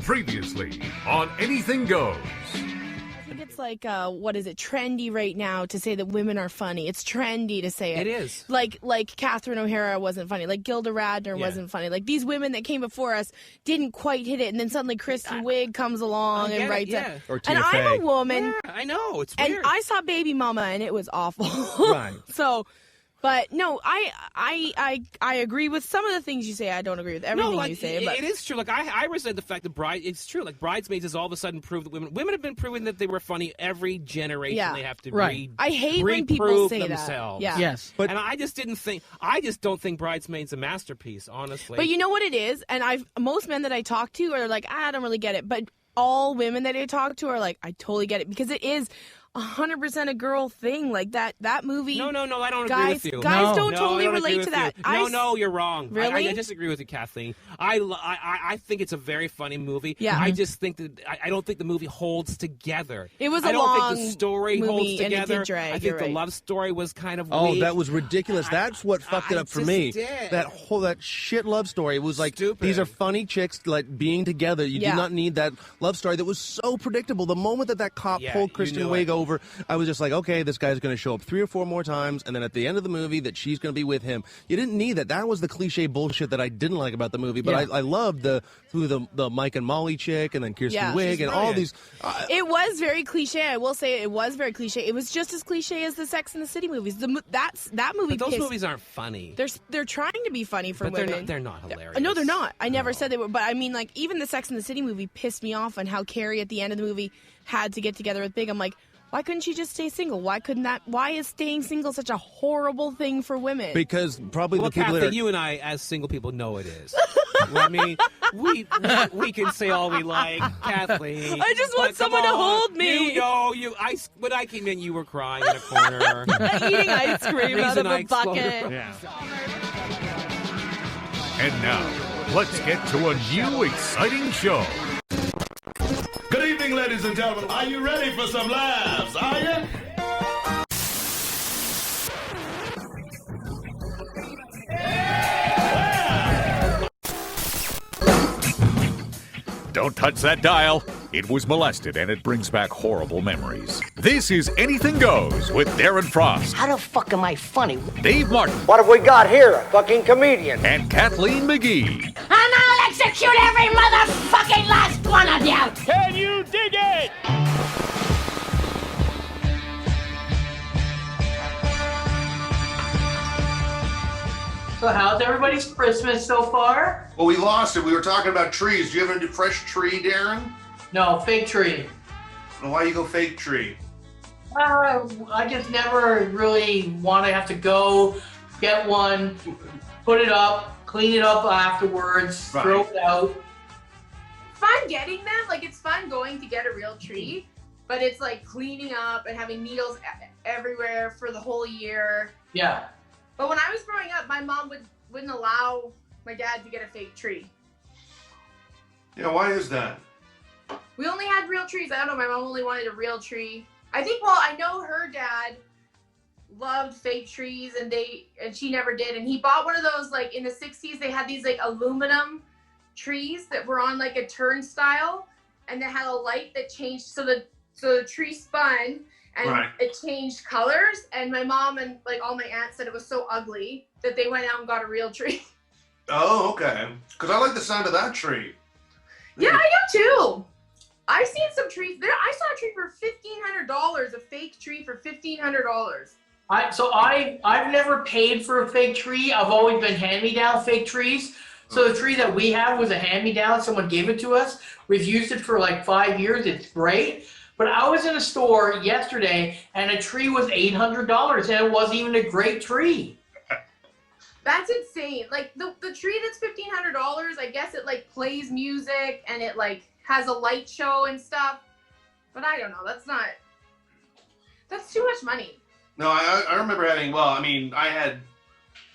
Previously on Anything Goes. I think it's like, what is it, trendy right now to say that women are funny. It's trendy to say it. It is. Like Catherine O'Hara wasn't funny. Like Gilda Radner wasn't funny. Like these women that came before us didn't quite hit it. And then suddenly Kristen Wiig comes along and writes it. Or Tina And Fey. I'm a woman. Yeah, I know. It's weird. And I saw Baby Mama and it was awful. Right. So... But no, I agree with some of the things you say. I don't agree with everything you say. But it is true. Like I resent the fact that it's true. Like Bridesmaids has all of a sudden proved that women have been proving that they were funny every generation. Yeah. They have to I hate when people reprove say themselves. that. Yeah. Yes. And I just don't think Bridesmaids a masterpiece, honestly. But you know what it is, and most men that I talk to are like, I don't really get it. But all women that I talk to are like, I totally get it, because it is 100% a girl thing. Like that movie. No, I don't agree with you. Guys don't No, totally I don't relate agree to with that. you. No, you're wrong. Really? I disagree with you, Kathleen. I think it's a very funny movie. Yeah. I just think that I don't think the movie holds together. It was I a don't long think the story movie holds and it together. did drag, I think you're the right. love story was kind of Oh, weak. that was ridiculous. That's what fucked it up for me. Did. That shit love story. It was like, Stupid. these are funny chicks like being together. You Yeah. do not need that love story that was so predictable. The moment that cop pulled Kristen knew Wiig it. over, I was just like, okay, this guy's going to show up 3 or 4 more times, and then at the end of the movie that she's going to be with him. You didn't need that. That was the cliche bullshit that I didn't like about the movie. But I loved the Mike and Molly chick, and then Kirsten Wiig, and all these. It was very cliche. I will say it was very cliche. It was just as cliche as the Sex and the City movies. That movie. But those movies aren't funny. They're trying to be funny for But women. they're not hilarious. No, they're not. I never said they were. But I mean, like, even the Sex and the City movie pissed me off on how Carrie at the end of the movie had to get together with Big. I'm like, why couldn't she just stay single? Why is staying single such a horrible thing for women? Because probably Well, the people that Kathleen, are... you and I, as single people, know it is. I mean, we can say all we like, Kathleen. I just want but come someone to on. hold me. When I came in, you were crying in a corner. Eating ice cream out of Reason I a bucket. Yeah. And now, let's get to a new exciting show. Good evening, ladies and gentlemen. Are you ready for some laughs? Are you? Don't touch that dial. It was molested and it brings back horrible memories. This is Anything Goes with Darren Frost, How the fuck am I funny? Dave Martin, What have we got here? A fucking comedian. and Kathleen McGee. And I'll execute every motherfucking last one of you! Can you dig it? So how's everybody's Christmas so far? Well, we lost it. We were talking about trees. Do you have a fresh tree, Darren? No, fake tree. Well, why you go fake tree? I just never really want to have to go get one, put it up, clean it up afterwards, Right. throw it out. Fun getting them, like it's fun going to get a real tree, but it's like cleaning up and having needles everywhere for the whole year. Yeah. But when I was growing up, my mom wouldn't allow my dad to get a fake tree. Yeah, why is that? We only had real trees. I don't know, my mom only wanted a real tree. I think, well, I know her dad loved fake trees and she never did. And he bought one of those, like in the 60s, they had these like aluminum trees that were on like a turnstile, and they had a light that changed, so the tree spun and it changed colors. And my mom and like all my aunts said it was so ugly that they went out and got a real tree. Oh, okay. Because I like the sound of that tree. Yeah, I do too. I've seen some trees there. I saw a tree for $1,500, a fake tree for $1,500. I've never paid for a fake tree. I've always been hand-me-down fake trees. So the tree that we have was a hand-me-down. Someone gave it to us. We've used it for like 5 years. It's great. But I was in a store yesterday and a tree was $800 and it wasn't even a great tree. That's insane. Like the tree that's $1,500, I guess it like plays music and it like has a light show and stuff. But I don't know. That's too much money. No, I remember having, I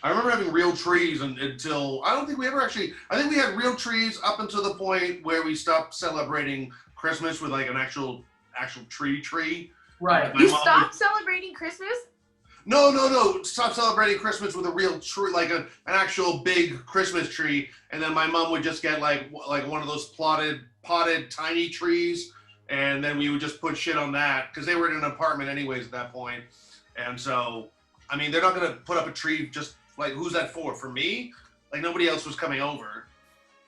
remember having real trees until, I don't think we ever actually, I think we had real trees up until the point where we stopped celebrating Christmas with like an actual tree. Right. You stopped celebrating Christmas? No. Stop celebrating Christmas with a real tree, like an actual big Christmas tree. And then my mom would just get like one of those plotted potted tiny trees, and then we would just put shit on that because they were in an apartment anyways at that point. And so, I mean, they're not gonna put up a tree just like, who's that for? For me? Like nobody else was coming over.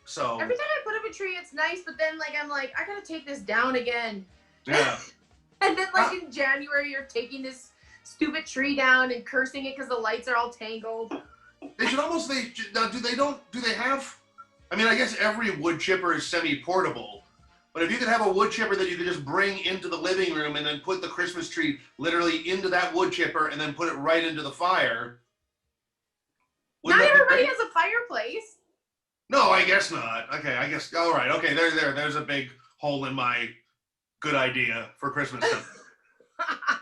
So every time I put up a tree, it's nice, but then like I'm like, I gotta take this down again. yeah. And then like in January, you're taking this stupid tree down and cursing it because the lights are all tangled. They should almost do they have? I mean, I guess every wood chipper is semi-portable, but if you could have a wood chipper that you could just bring into the living room and then put the Christmas tree literally into that wood chipper and then put it right into the fire. Not everybody has a fireplace. No, I guess not. Okay, I guess. All right. Okay, there's a big hole in my good idea for Christmas time.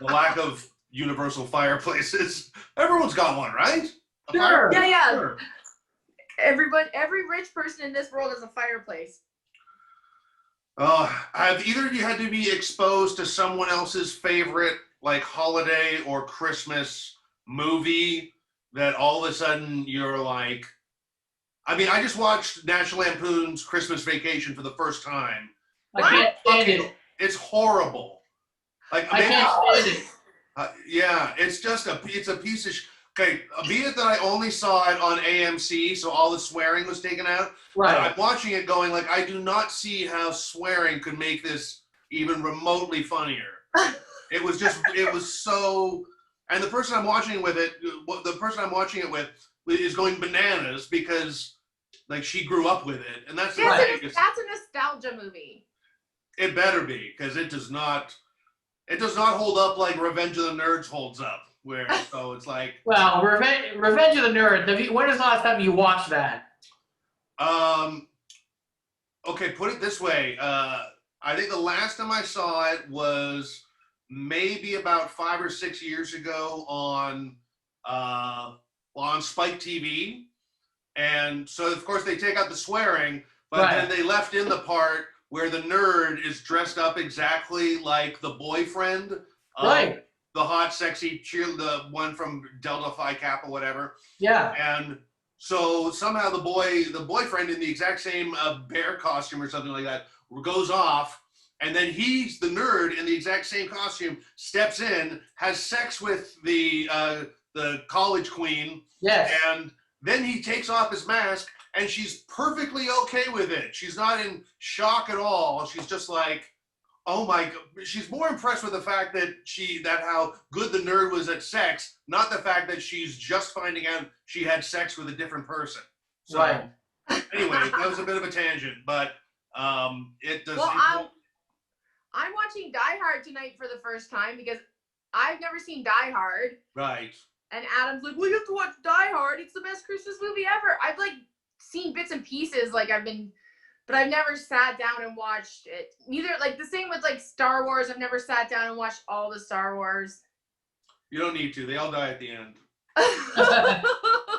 The lack of universal fireplaces. Everyone's got one, right? Sure. Yeah. Sure. Every rich person in this world has a fireplace. Have either of you had to be exposed to someone else's favorite, like, holiday or Christmas movie that all of a sudden you're like, I mean, I just watched National Lampoon's Christmas Vacation for the first time. I can't stand it. It's horrible. Like, I can't stand it. Yeah, it's a piece of okay, be it that I only saw it on AMC, so all the swearing was taken out. Right. I'm watching it going like, I do not see how swearing could make this even remotely funnier. It was so, and the person I'm watching it with is going bananas because like she grew up with it, and that's that's a nostalgia movie. It better be, because it does not hold up like Revenge of the Nerds holds up. So it's like, well, Revenge of the Nerds. When was the last time you watched that? Okay, put it this way. I think the last time I saw it was maybe about 5 or 6 years ago on Spike TV, and so of course they take out the swearing, but then they left in the part where the nerd is dressed up exactly like the boyfriend. Right. The hot, sexy cheerleader, the one from Delta Phi Kappa, whatever. Yeah. And so somehow the boyfriend in the exact same bear costume or something like that goes off, and then he's the nerd in the exact same costume, steps in, has sex with the college queen. Yes. And then he takes off his mask, and she's perfectly okay with it. She's not in shock at all. She's just like, oh my God. She's more impressed with the fact that how good the nerd was at sex, not the fact that she's just finding out she had sex with a different person. So, right. Anyway, that was a bit of a tangent, but it does. Well, I'm watching Die Hard tonight for the first time because I've never seen Die Hard. Right. And Adam's like, well, you have to watch Die Hard. It's the best Christmas movie ever. I've like seen bits and pieces, but I've never sat down and watched it. Neither, like the same with like Star Wars. I've never sat down and watched all the Star Wars. You don't need to. They all die at the end.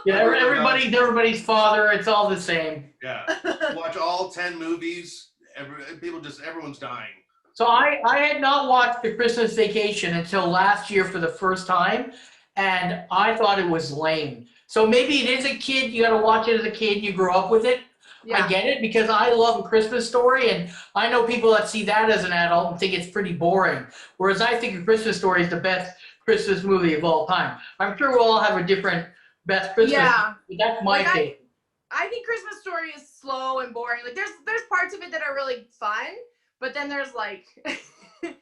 Yeah, everybody's father. It's all the same. Yeah. Watch all 10 movies. Everyone's dying. So I had not watched The Christmas Vacation until last year for the first time, and I thought it was lame. So maybe it is a kid. You got to watch it as a kid. You grow up with it. Yeah. I get it because I love A Christmas Story, and I know people that see that as an adult and think it's pretty boring. Whereas I think A Christmas Story is the best Christmas movie of all time. I'm sure we'll all have a different best Christmas. Yeah. But that's my take. I think Christmas Story is slow and boring. Like there's parts of it that are really fun, but then there's like and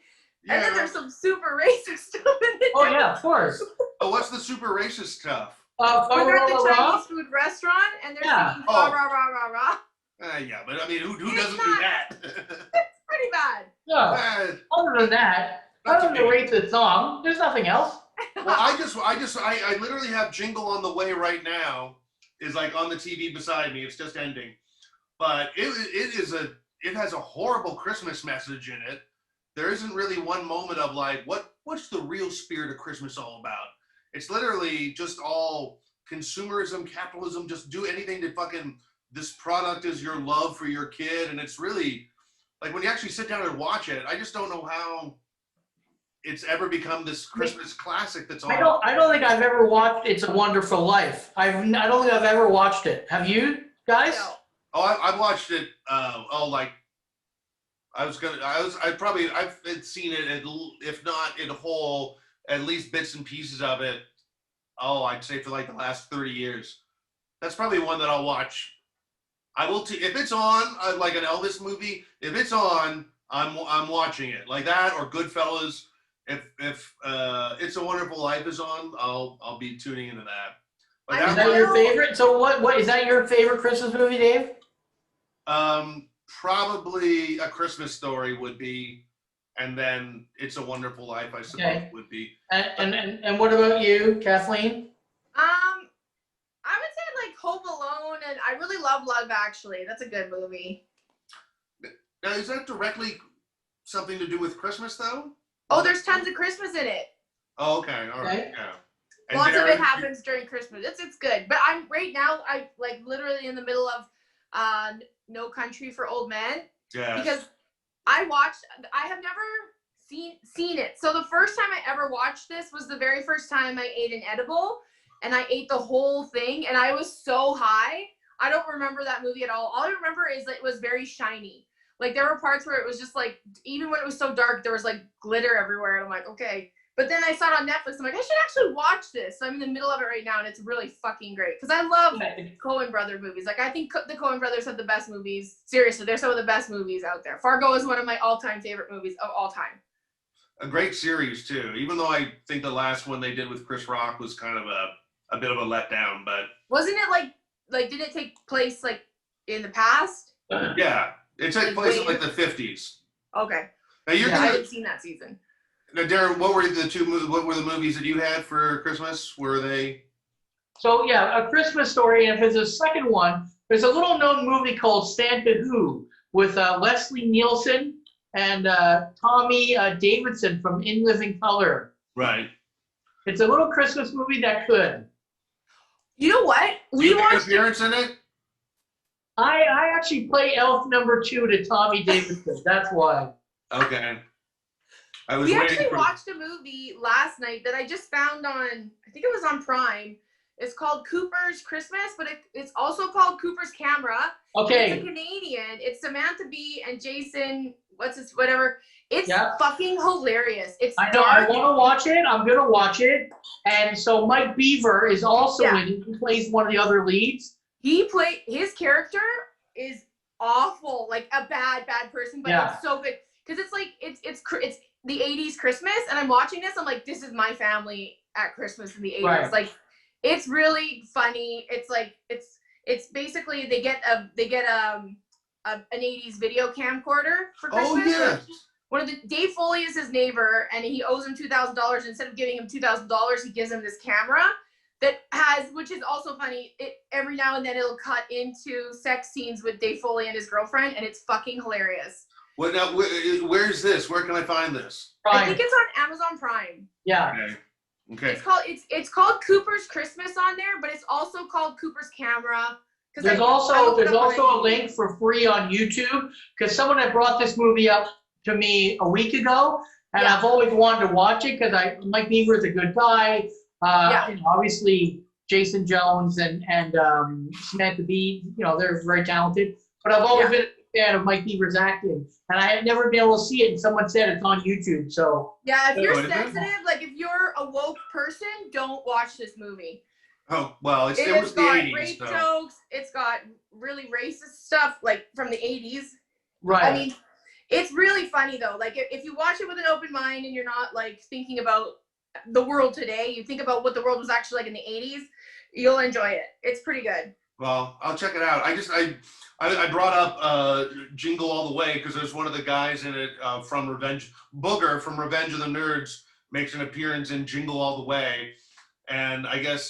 then there's some super racist stuff in it. Oh yeah, of course. Oh, what's the super racist stuff? When they're at the Chinese food restaurant and they're singing rah rah rah rah rah. Yeah, but I mean, who doesn't do that? It's pretty bad. Yeah. Other than that, other than the racist song, there's nothing else. Well, I literally have Jingle on the Way right now. Is like on the TV beside me. It's just ending, but it has a horrible Christmas message in it. There isn't really one moment of like, what's the real spirit of Christmas all about? It's literally just all consumerism, capitalism, just do anything to fucking, this product is your love for your kid. And it's really, like when you actually sit down and watch it, I just don't know how it's ever become this Christmas classic that's all. I don't think I've ever watched It's a Wonderful Life. I don't think I've ever watched it. Have you guys? No. Oh, I've watched it, I've seen it, if not in whole, at least bits and pieces of it. Oh, I'd say for like the last 30 years. That's probably one that I'll watch. I will if it's on like an Elvis movie. If it's on, I'm watching it like that, or Goodfellas. If It's a Wonderful Life is on, I'll be tuning into that. But Is that your favorite? So what is that your favorite Christmas movie, Dave? Probably A Christmas Story would be, and then It's a Wonderful Life, I suppose, would be. And what about you, Kathleen? I would say like Home Alone, and I really love Love Actually. That's a good movie. Now, is that directly something to do with Christmas, though? Oh, there's tons of Christmas in it. Oh, okay, all right, yeah. And Lots of it happens during Christmas. It's good. But I'm right now, I like literally in the middle of No Country for Old Men. Yeah. Because I have never seen it. So the first time I ever watched this was the very first time I ate an edible, and I ate the whole thing, and I was so high. I don't remember that movie at all. All I remember is that it was very shiny. Like there were parts where it was just like, even when it was so dark, there was like glitter everywhere. And I'm like, okay. But then I saw it on Netflix. I'm like, I should actually watch this. So I'm in the middle of it right now, and it's really fucking great. Because I love Coen brother movies. Like I think the Coen brothers have the best movies. Seriously, they're some of the best movies out there. Fargo is one of my all-time favorite movies of all time. A great series too. Even though I think the last one they did with Chris Rock was kind of a bit of a letdown, but wasn't it like did it take place like in the past? Yeah. It took place in like the 50s. Okay. Now I haven't seen that season. Now, Darren, what were the movies that you had for Christmas? Were they? So yeah, A Christmas Story, and if there's a second one, there's a little known movie called Santa Who with Leslie Nielsen and Tommy Davidson from In Living Color. Right. It's a little Christmas movie that could. You know what? We watched appearance in it. I actually play elf number 2 to Tommy Davidson. That's why. Okay. We actually watched a movie last night that I just found on, I think it was on Prime. It's called Cooper's Christmas, but it's also called Cooper's Camera. Okay. It's a Canadian. It's Samantha Bee and Jason, whatever. It's fucking hilarious. It's I know. dark. I want to watch it. I'm going to watch it. And so Mike Beaver is also in it. He plays one of the other leads. His character is awful, like a bad person, but it's so good. Because it's like, it's the 80s Christmas, and I'm watching this, I'm like, this is my family at Christmas in the 80s. Right. Like, it's really funny. It's like, it's basically they get an 80s video camcorder for Christmas. Oh, yeah. Dave Foley is his neighbor, and he owes him $2,000. Instead of giving him $2,000, he gives him this camera which is also funny. Every now and then it'll cut into sex scenes with Dave Foley and his girlfriend, and it's fucking hilarious. Well, now, where's this? Where can I find this? Prime. I think it's on Amazon Prime. Yeah. Okay. It's called Cooper's Christmas on there, but it's also called Cooper's Camera. There's also a link for free on YouTube, because someone had brought this movie up to me a week ago, and I've always wanted to watch it because Mike Beaver is a good guy. Obviously Jason Jones and Samantha Bee, they're very talented. But I've always been a fan of Mike Beaver's acting, and I had never been able to see it. And someone said it's on YouTube. So if you're sensitive, like if you're a woke person, don't watch this movie. Oh well, it was the 80s. Rape jokes. It's got really racist stuff, like from the 80s. Right. I mean, it's really funny though. Like if you watch it with an open mind and you're not like thinking about the world today, you think about what the world was actually like in the 80s, you'll enjoy it. It's pretty good. Well, I'll check it out. I brought up Jingle All the Way because there's one of the guys in it from Revenge. Booger from Revenge of the Nerds makes an appearance in Jingle All the Way. And I guess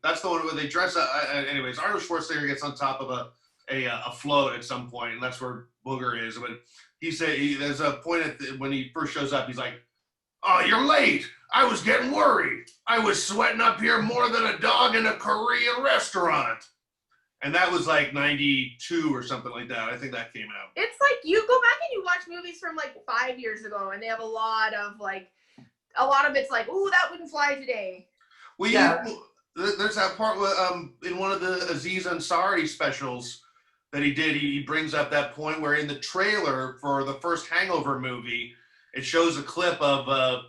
that's the one where they dress up. Anyways, Arnold Schwarzenegger gets on top of a float at some point, and that's where Booger is. But there's a point when he first shows up, he's like, "Oh, you're late. I was getting worried. I was sweating up here more than a dog in a Korean restaurant." And that was like 92 or something like that. I think that came out. It's like you go back and you watch movies from like 5 years ago, and they have a lot of it's like, "Ooh, that wouldn't fly today." Well, there's that part in one of the Aziz Ansari specials that he did. He brings up that point where in the trailer for the first Hangover movie, it shows a clip of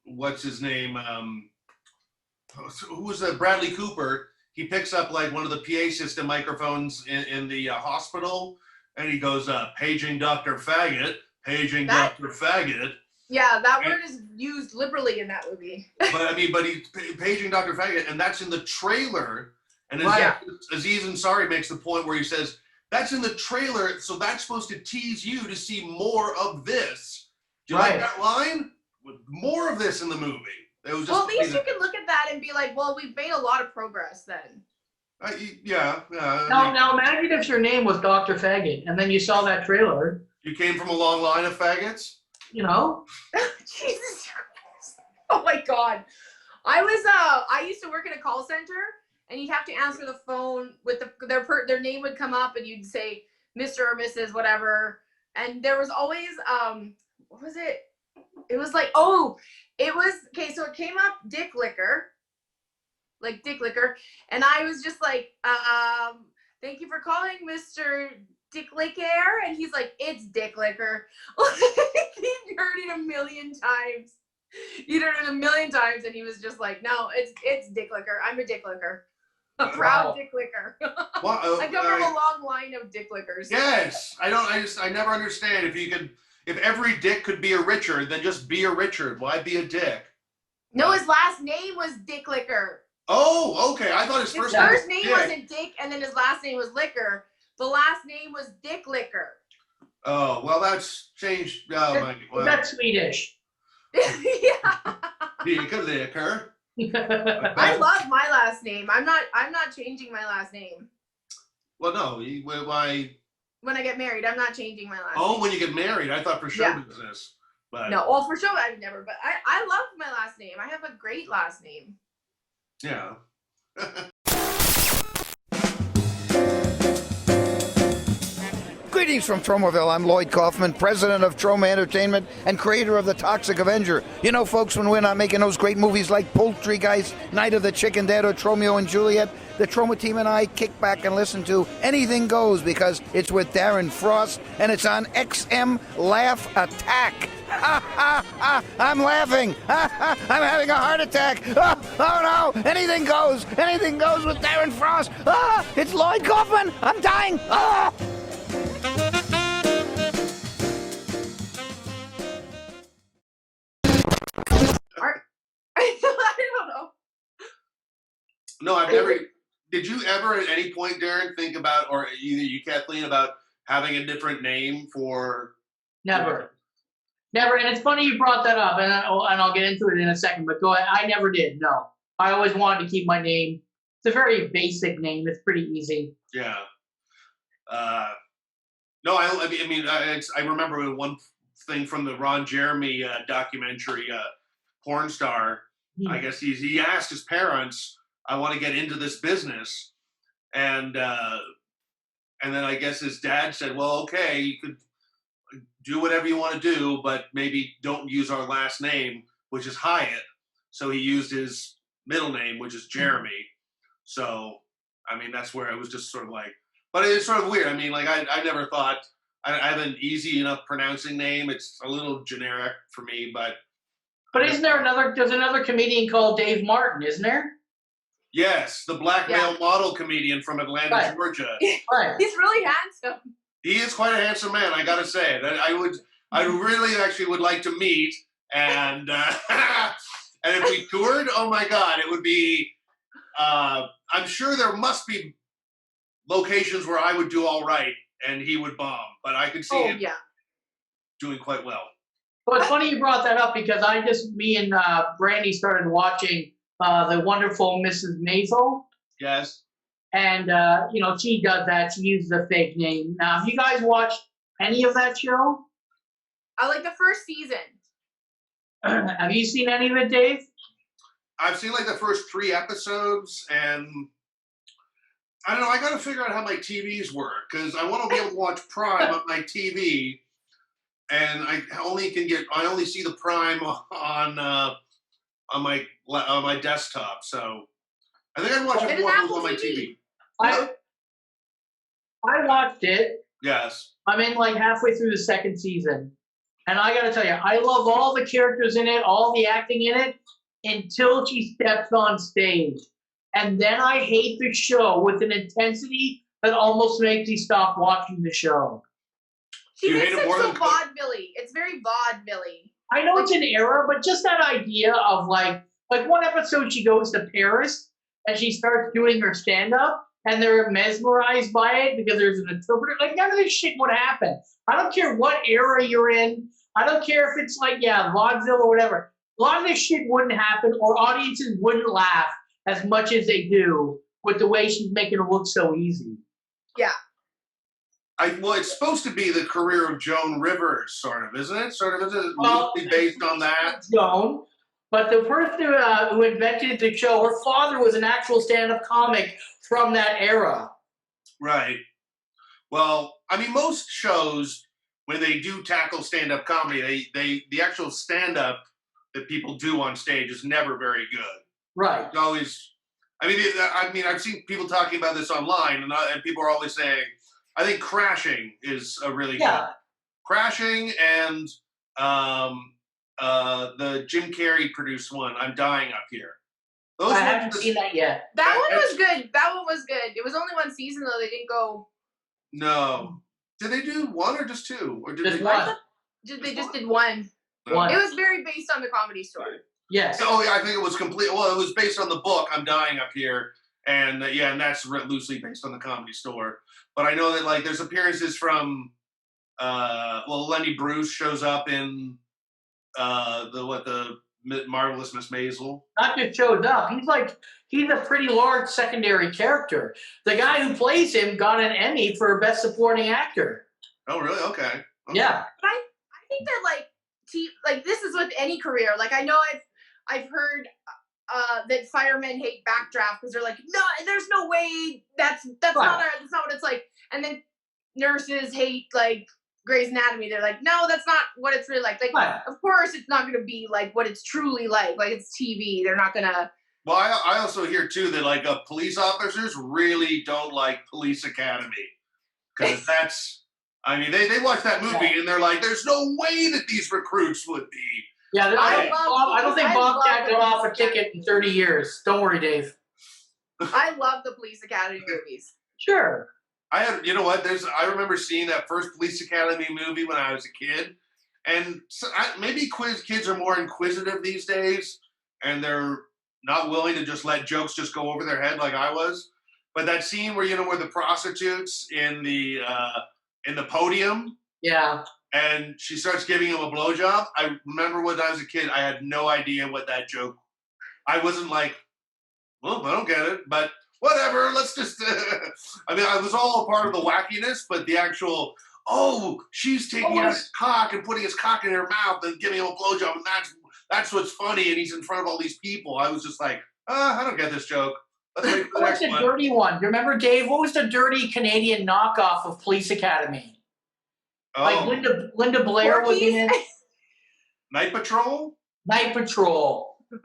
what's his name? Who was that? Bradley Cooper. He picks up like one of the PA system microphones in the hospital, and he goes, "Paging Dr. Faggot, paging Dr. Faggot." Yeah, that word is used liberally in that movie. But he's paging Dr. Faggot, and that's in the trailer. And Aziz Ansari makes the point where he says, that's in the trailer, so that's supposed to tease you to see more of this. Do you like that line? More of this in the movie. It was just well, at least you can look at that and be like, well, we've made a lot of progress then. Now imagine if your name was Dr. Faggot, and then you saw that trailer. You came from a long line of faggots? You know? Jesus Christ. Oh my God. I used to work in a call center, and you'd have to answer the phone with their name would come up, and you'd say Mr. or Mrs. whatever, and there was always what was it? It was like so it came up Dick Licker, like Dick Licker, and I was just like thank you for calling Mr. Dick Licker, and he's like, it's Dick Licker. He'd heard it a million times. And he was just like, no, it's Dick Licker. I'm a Dick Licker. A proud Dick Licker. I come from a long line of Dick Lickers. Yes. I never understand if every Dick could be a Richard, then just be a Richard. Why be a Dick? No, his last name was Dick Licker. Oh, okay. I thought his first name wasn't Dick, and then his last name was Licker. The last name was Dick Licker. Oh, well, that's changed. Oh, that's Swedish. Yeah. Dick Licker. I love my last name. I'm not changing my last name. Well, no. Why? When I get married, I'm not changing my last name. Oh, when you get married. I thought for show business. But no, well, for show, I've never. But I love my last name. I have a great last name. Yeah. Greetings from Tromaville. I'm Lloyd Kaufman, president of Troma Entertainment and creator of The Toxic Avenger. You know, folks, when we're not making those great movies like Poultrygeist, Night of the Chicken Dead, or Tromeo and Juliet, the Troma team and I kick back and listen to Anything Goes because it's with Darren Frost and it's on XM Laugh Attack. I'm laughing. I'm having a heart attack. Oh no, anything goes. Anything goes with Darren Frost. It's Lloyd Kaufman. I'm dying. I don't know. No, I've never. Did you ever at any point, Darren, think about, or either you, Kathleen, about having a different name for? Never. Never, and it's funny you brought that up, and I'll get into it in a second, but go ahead. I never did, no. I always wanted to keep my name. It's a very basic name. It's pretty easy. Yeah. No, I remember one thing from the Ron Jeremy documentary, Porn Star. I guess he asked his parents, I want to get into this business. And then I guess his dad said, well, okay, you could do whatever you want to do, but maybe don't use our last name, which is Hyatt. So he used his middle name, which is Jeremy. So, I mean, that's where it was just sort of like, but it's sort of weird. I mean, like, I never thought, I have an easy enough pronouncing name. It's a little generic for me, but. But there's another comedian called Dave Martin, isn't there? Yes, the black male model comedian from Atlanta, Georgia. Right. He's really handsome. He is quite a handsome man, I gotta say. I really actually would like to meet, and and if we toured, oh my God, it would be. I'm sure there must be locations where I would do all right and he would bomb, but I could see him doing quite well. Well, it's funny you brought that up because me and Brandy started watching The Wonderful Mrs. Maisel. Yes. And, she does that. She uses a fake name. Now, have you guys watched any of that show? I like the first season. Have you seen any of it, Dave? I've seen like the first 3 episodes, and I don't know. I got to figure out how my TVs work because I want to be able to watch Prime on my TV, and I only see the Prime on my desktop. So I think I'd watch it more on my TV. I watched it. Yes. I'm in like halfway through the second season. And I got to tell you, I love all the characters in it, all the acting in it, until she steps on stage. And then I hate the show with an intensity that almost makes me stop watching the show. She makes it so vaudeville-y. It's very vaudeville-y. I know it's an error, but just that idea of like one episode she goes to Paris and she starts doing her stand-up and they're mesmerized by it because there's an interpreter. Like, none of this shit would happen. I don't care what era you're in. I don't care if it's like, vaudeville or whatever. A lot of this shit wouldn't happen or audiences wouldn't laugh as much as they do with the way she's making it look so easy. Yeah. Well, it's supposed to be the career of Joan Rivers, sort of, isn't it? Sort of, is it loosely based on that? Joan, but the person who invented the show, her father was an actual stand-up comic from that era. Right. Well, I mean, most shows, when they do tackle stand-up comedy, the actual stand-up that people do on stage is never very good. Right. It's always, I mean, I've seen people talking about this online, and people are always saying, I think Crashing is a really good. Crashing and the Jim Carrey produced one, I'm Dying Up Here. I haven't seen that yet. That one was good. That one was good. It was only one season, though. They didn't go. No. Did they do one or just two? Or did just they one. They just did one. One. It was very based on the Comedy Store. Yes. Oh, yeah, I think it was complete. Well, it was based on the book, I'm Dying Up Here. And and that's loosely based on the Comedy Store. But I know that, like, there's appearances from, Lenny Bruce shows up in the Marvelous Miss Maisel. Not just shows up. He's a pretty large secondary character. The guy who plays him got an Emmy for Best Supporting Actor. Oh, really? Okay. Yeah. But I think that this is with any career. Like, I know I've heard that firemen hate backdraft because they're like, no, there's no way that's not what it's like. And then nurses hate like Grey's Anatomy. They're like, no, that's not what it's really like. Like, of course, it's not going to be like what it's truly like. Like, it's TV. They're not going to. Well, I also hear too that like police officers really don't like Police Academy because that's. I mean, they watch that movie and they're like, there's no way that these recruits would be. Yeah, I don't think Bobcat got off a ticket in 30 years. Don't worry, Dave. I love the Police Academy movies. Sure. You know what? I remember seeing that first Police Academy movie when I was a kid, and maybe kids are more inquisitive these days, and they're not willing to just let jokes just go over their head like I was. But that scene where where the prostitutes in the podium, and she starts giving him a blowjob. I remember when I was a kid, I had no idea what that joke. I wasn't like, well, I don't get it, but. Whatever, let's just, I mean, I was all a part of the wackiness, but the actual, she's taking his cock and putting his cock in her mouth and giving him a blowjob, and that's what's funny, and he's in front of all these people. I was just like, I don't get this joke. Let's wait for the next one. Dirty one. Remember, Dave, what was the dirty Canadian knockoff of Police Academy? Oh. Like Linda Blair was in it. Night Patrol? Night Patrol. Do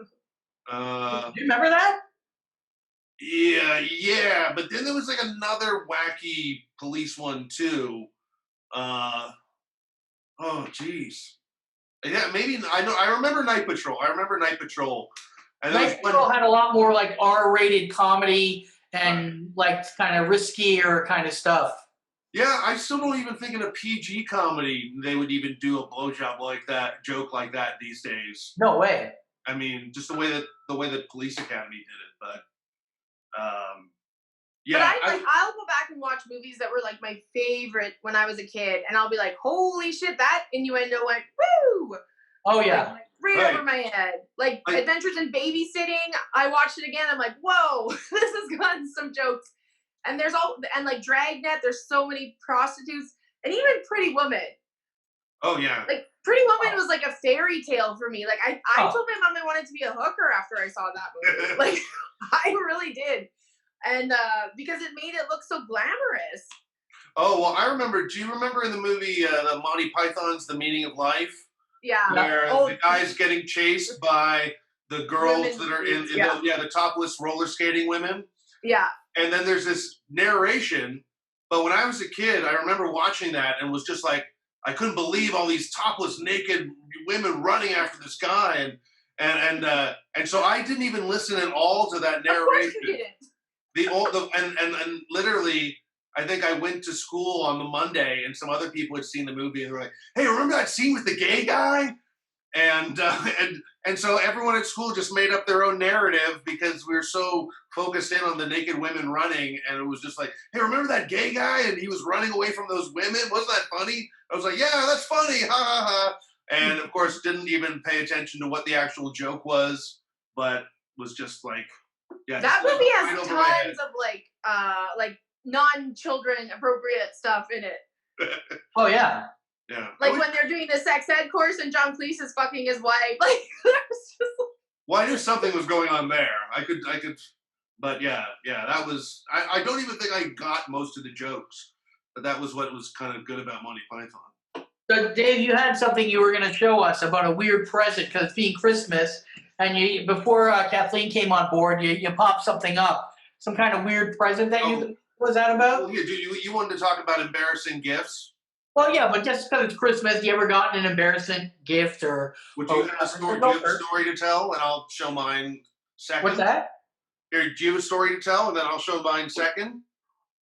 you remember that? Yeah, but then there was like another wacky police one too. Oh, jeez. Yeah, maybe I remember Night Patrol. And Night Patrol had a lot more like R-rated comedy and like kind of riskier kind of stuff. Yeah, I still don't even think in a PG comedy they would even do a blowjob like that, joke like that these days. No way. I mean, just the way that Police Academy did it, but. Yeah, but I'll go back and watch movies that were like my favorite when I was a kid, and I'll be like, "Holy shit, that innuendo went woo!" Oh yeah, like, right over my head. Like Adventures in Babysitting, I watched it again. I'm like, "Whoa, this has gotten some jokes." And like Dragnet, there's so many prostitutes, and even Pretty Woman. Oh yeah. Like Pretty Woman was like a fairy tale for me. Like I told my mom I wanted to be a hooker after I saw that movie. Like I really did. And because it made it look so glamorous. Oh, well, I remember. Do you remember in the movie the Monty Python's The Meaning of Life? Yeah. Where the guy's getting chased by the girls that are in the topless roller skating women? Yeah. And then there's this narration But when I was a kid, I remember watching that and was just like, I couldn't believe all these topless, naked women running after this guy, and so I didn't even listen at all to that narration. Of course you didn't. And literally, I think I went to school on the Monday, and some other people had seen the movie, and they were like, "Hey, remember that scene with the gay guy?" And so everyone at school just made up their own narrative because we were so focused in on the naked women running, and it was just like, "Hey, remember that gay guy? And he was running away from those women. Wasn't that funny?" I was like, "Yeah, that's funny, ha ha ha!" And of course, didn't even pay attention to what the actual joke was, but was just like, "Yeah." That movie right has over my head. tons of like non-children appropriate stuff in it. Oh yeah. Yeah. Like when they're doing the sex ed course and John Cleese is fucking his wife. Like, it's just Well, I knew something was going on there. I could, but yeah, that was, I don't even think I got most of the jokes, but that was what was kind of good about Monty Python. So Dave, you had something you were going to show us about a weird present because being Christmas, and you before Kathleen came on board, you popped something up, some kind of weird present that you, what was that about? Well, yeah, you wanted to talk about embarrassing gifts? Well, yeah, but just because it's Christmas, you ever gotten an embarrassing gift or? Would you have a story? Do you have a story to tell, and I'll show mine second? What's that? Here, do you have a story to tell, and then I'll show mine second?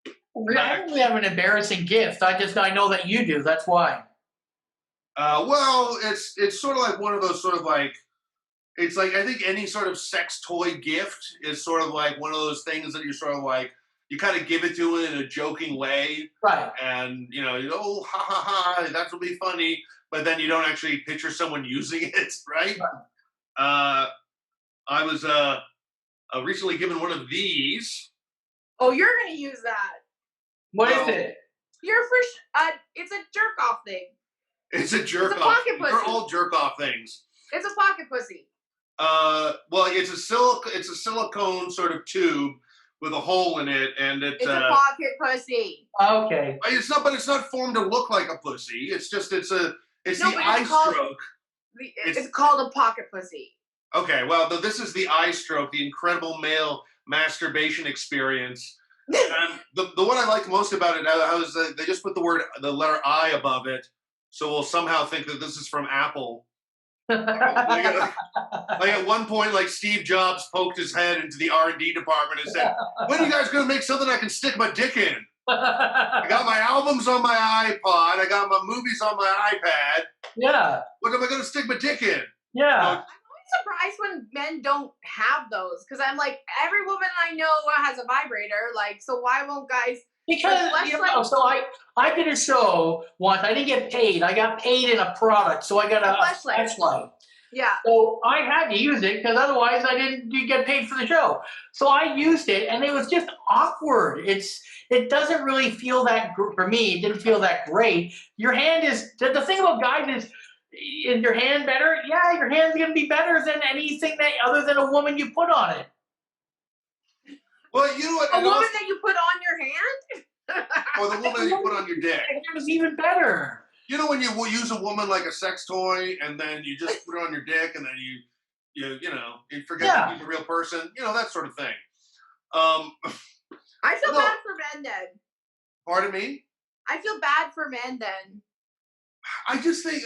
I don't really have an embarrassing gift. I know that you do. That's why. Well, it's sort of like one of those sort of like, it's like I think any sort of sex toy gift is sort of like one of those things that you're sort of like, you kind of give it to it in a joking way. Right. And, you know, oh, ha, ha, ha, that will be funny. But then you don't actually picture someone using it, right? I was recently given one of these. oh, you're gonna use that. What is it? You're it's a jerk off thing. It's a jerk It's a off. pocket pussy. They're all jerk off things. It's a pocket pussy. Well, it's a silicone sort of tube with a hole in it, and It's a pocket pussy. Okay. But it's not formed to look like a pussy. It's just it's the but iStroke. It's called a pocket pussy. Okay, well, this is the iStroke, the incredible male masturbation experience. And the one I like most about it, they just put the letter I above it, so we'll somehow think that this is from Apple. Like at one point, like Steve Jobs poked his head into the R&D department and said, "When are you guys going to make something I can stick my dick in? I got my albums on my iPod. I got my movies on my iPad. Yeah. What am I going to stick my dick in?" Yeah. I'm surprised when men don't have those, because I'm like, every woman I know has a vibrator. Like, so why won't guys? Because so I did a show once. I didn't get paid. I got paid in a product, so I got a flashlight. Yeah. So I had to use it because otherwise I didn't get paid for the show. So I used it, and it was just awkward. It doesn't really feel that for me. It didn't feel that great. Your hand is the thing about guys is your hand better? Yeah, your hand's gonna be better than anything other than a woman you put on it. Well, you know what? A woman that you put on your hand? Or the woman that you put on your dick. It was even better. You know when you use a woman like a sex toy, and then you just put it on your dick, and then you forget that she's a real person. You know, that sort of thing. I feel bad for men then. Pardon me? I feel bad for men then. I just think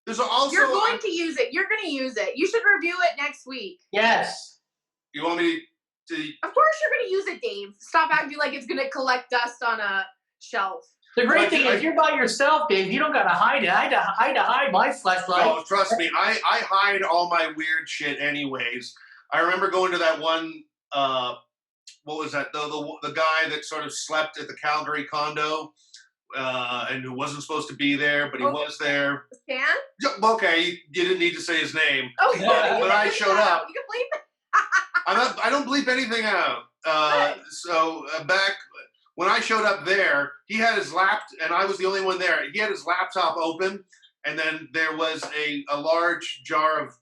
there's also... You're going to use it. You're going to use it. You should review it next week. Yes. You want me to... Of course you're going to use it, Dave. Stop acting like it's going to collect dust on a shelf. The great thing is you're by yourself, Dave. You don't got to hide it. I had to hide my flashlight. Oh, trust me. I hide all my weird shit anyways. I remember going to that one... what was that? The guy that sort of slept at the Calgary condo and who wasn't supposed to be there, but he was there. Stan? Okay, you didn't need to say his name. Oh, yeah. But I showed up. You can bleep it. I don't bleep anything out. So back when I showed up there, he had his and I was the only one there. He had his laptop open, and then there was a large jar of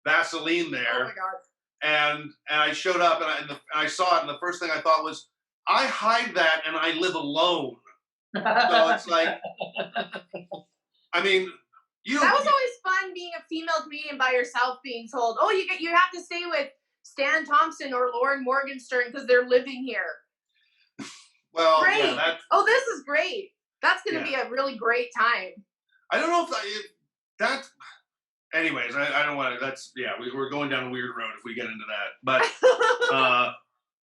Vaseline there. Oh my God. And I showed up and I saw it, and the first thing I thought was, I hide that and I live alone. So it's like, I mean, that was always fun being a female comedian by yourself, being told, "Oh, you have to stay with Stan Thompson or Lauren Morgenstern because they're living here." Well, great. Yeah, this is great. That's going to be a really great time. I don't know if that. Anyways, I don't want to. That's we're going down a weird road if we get into that. But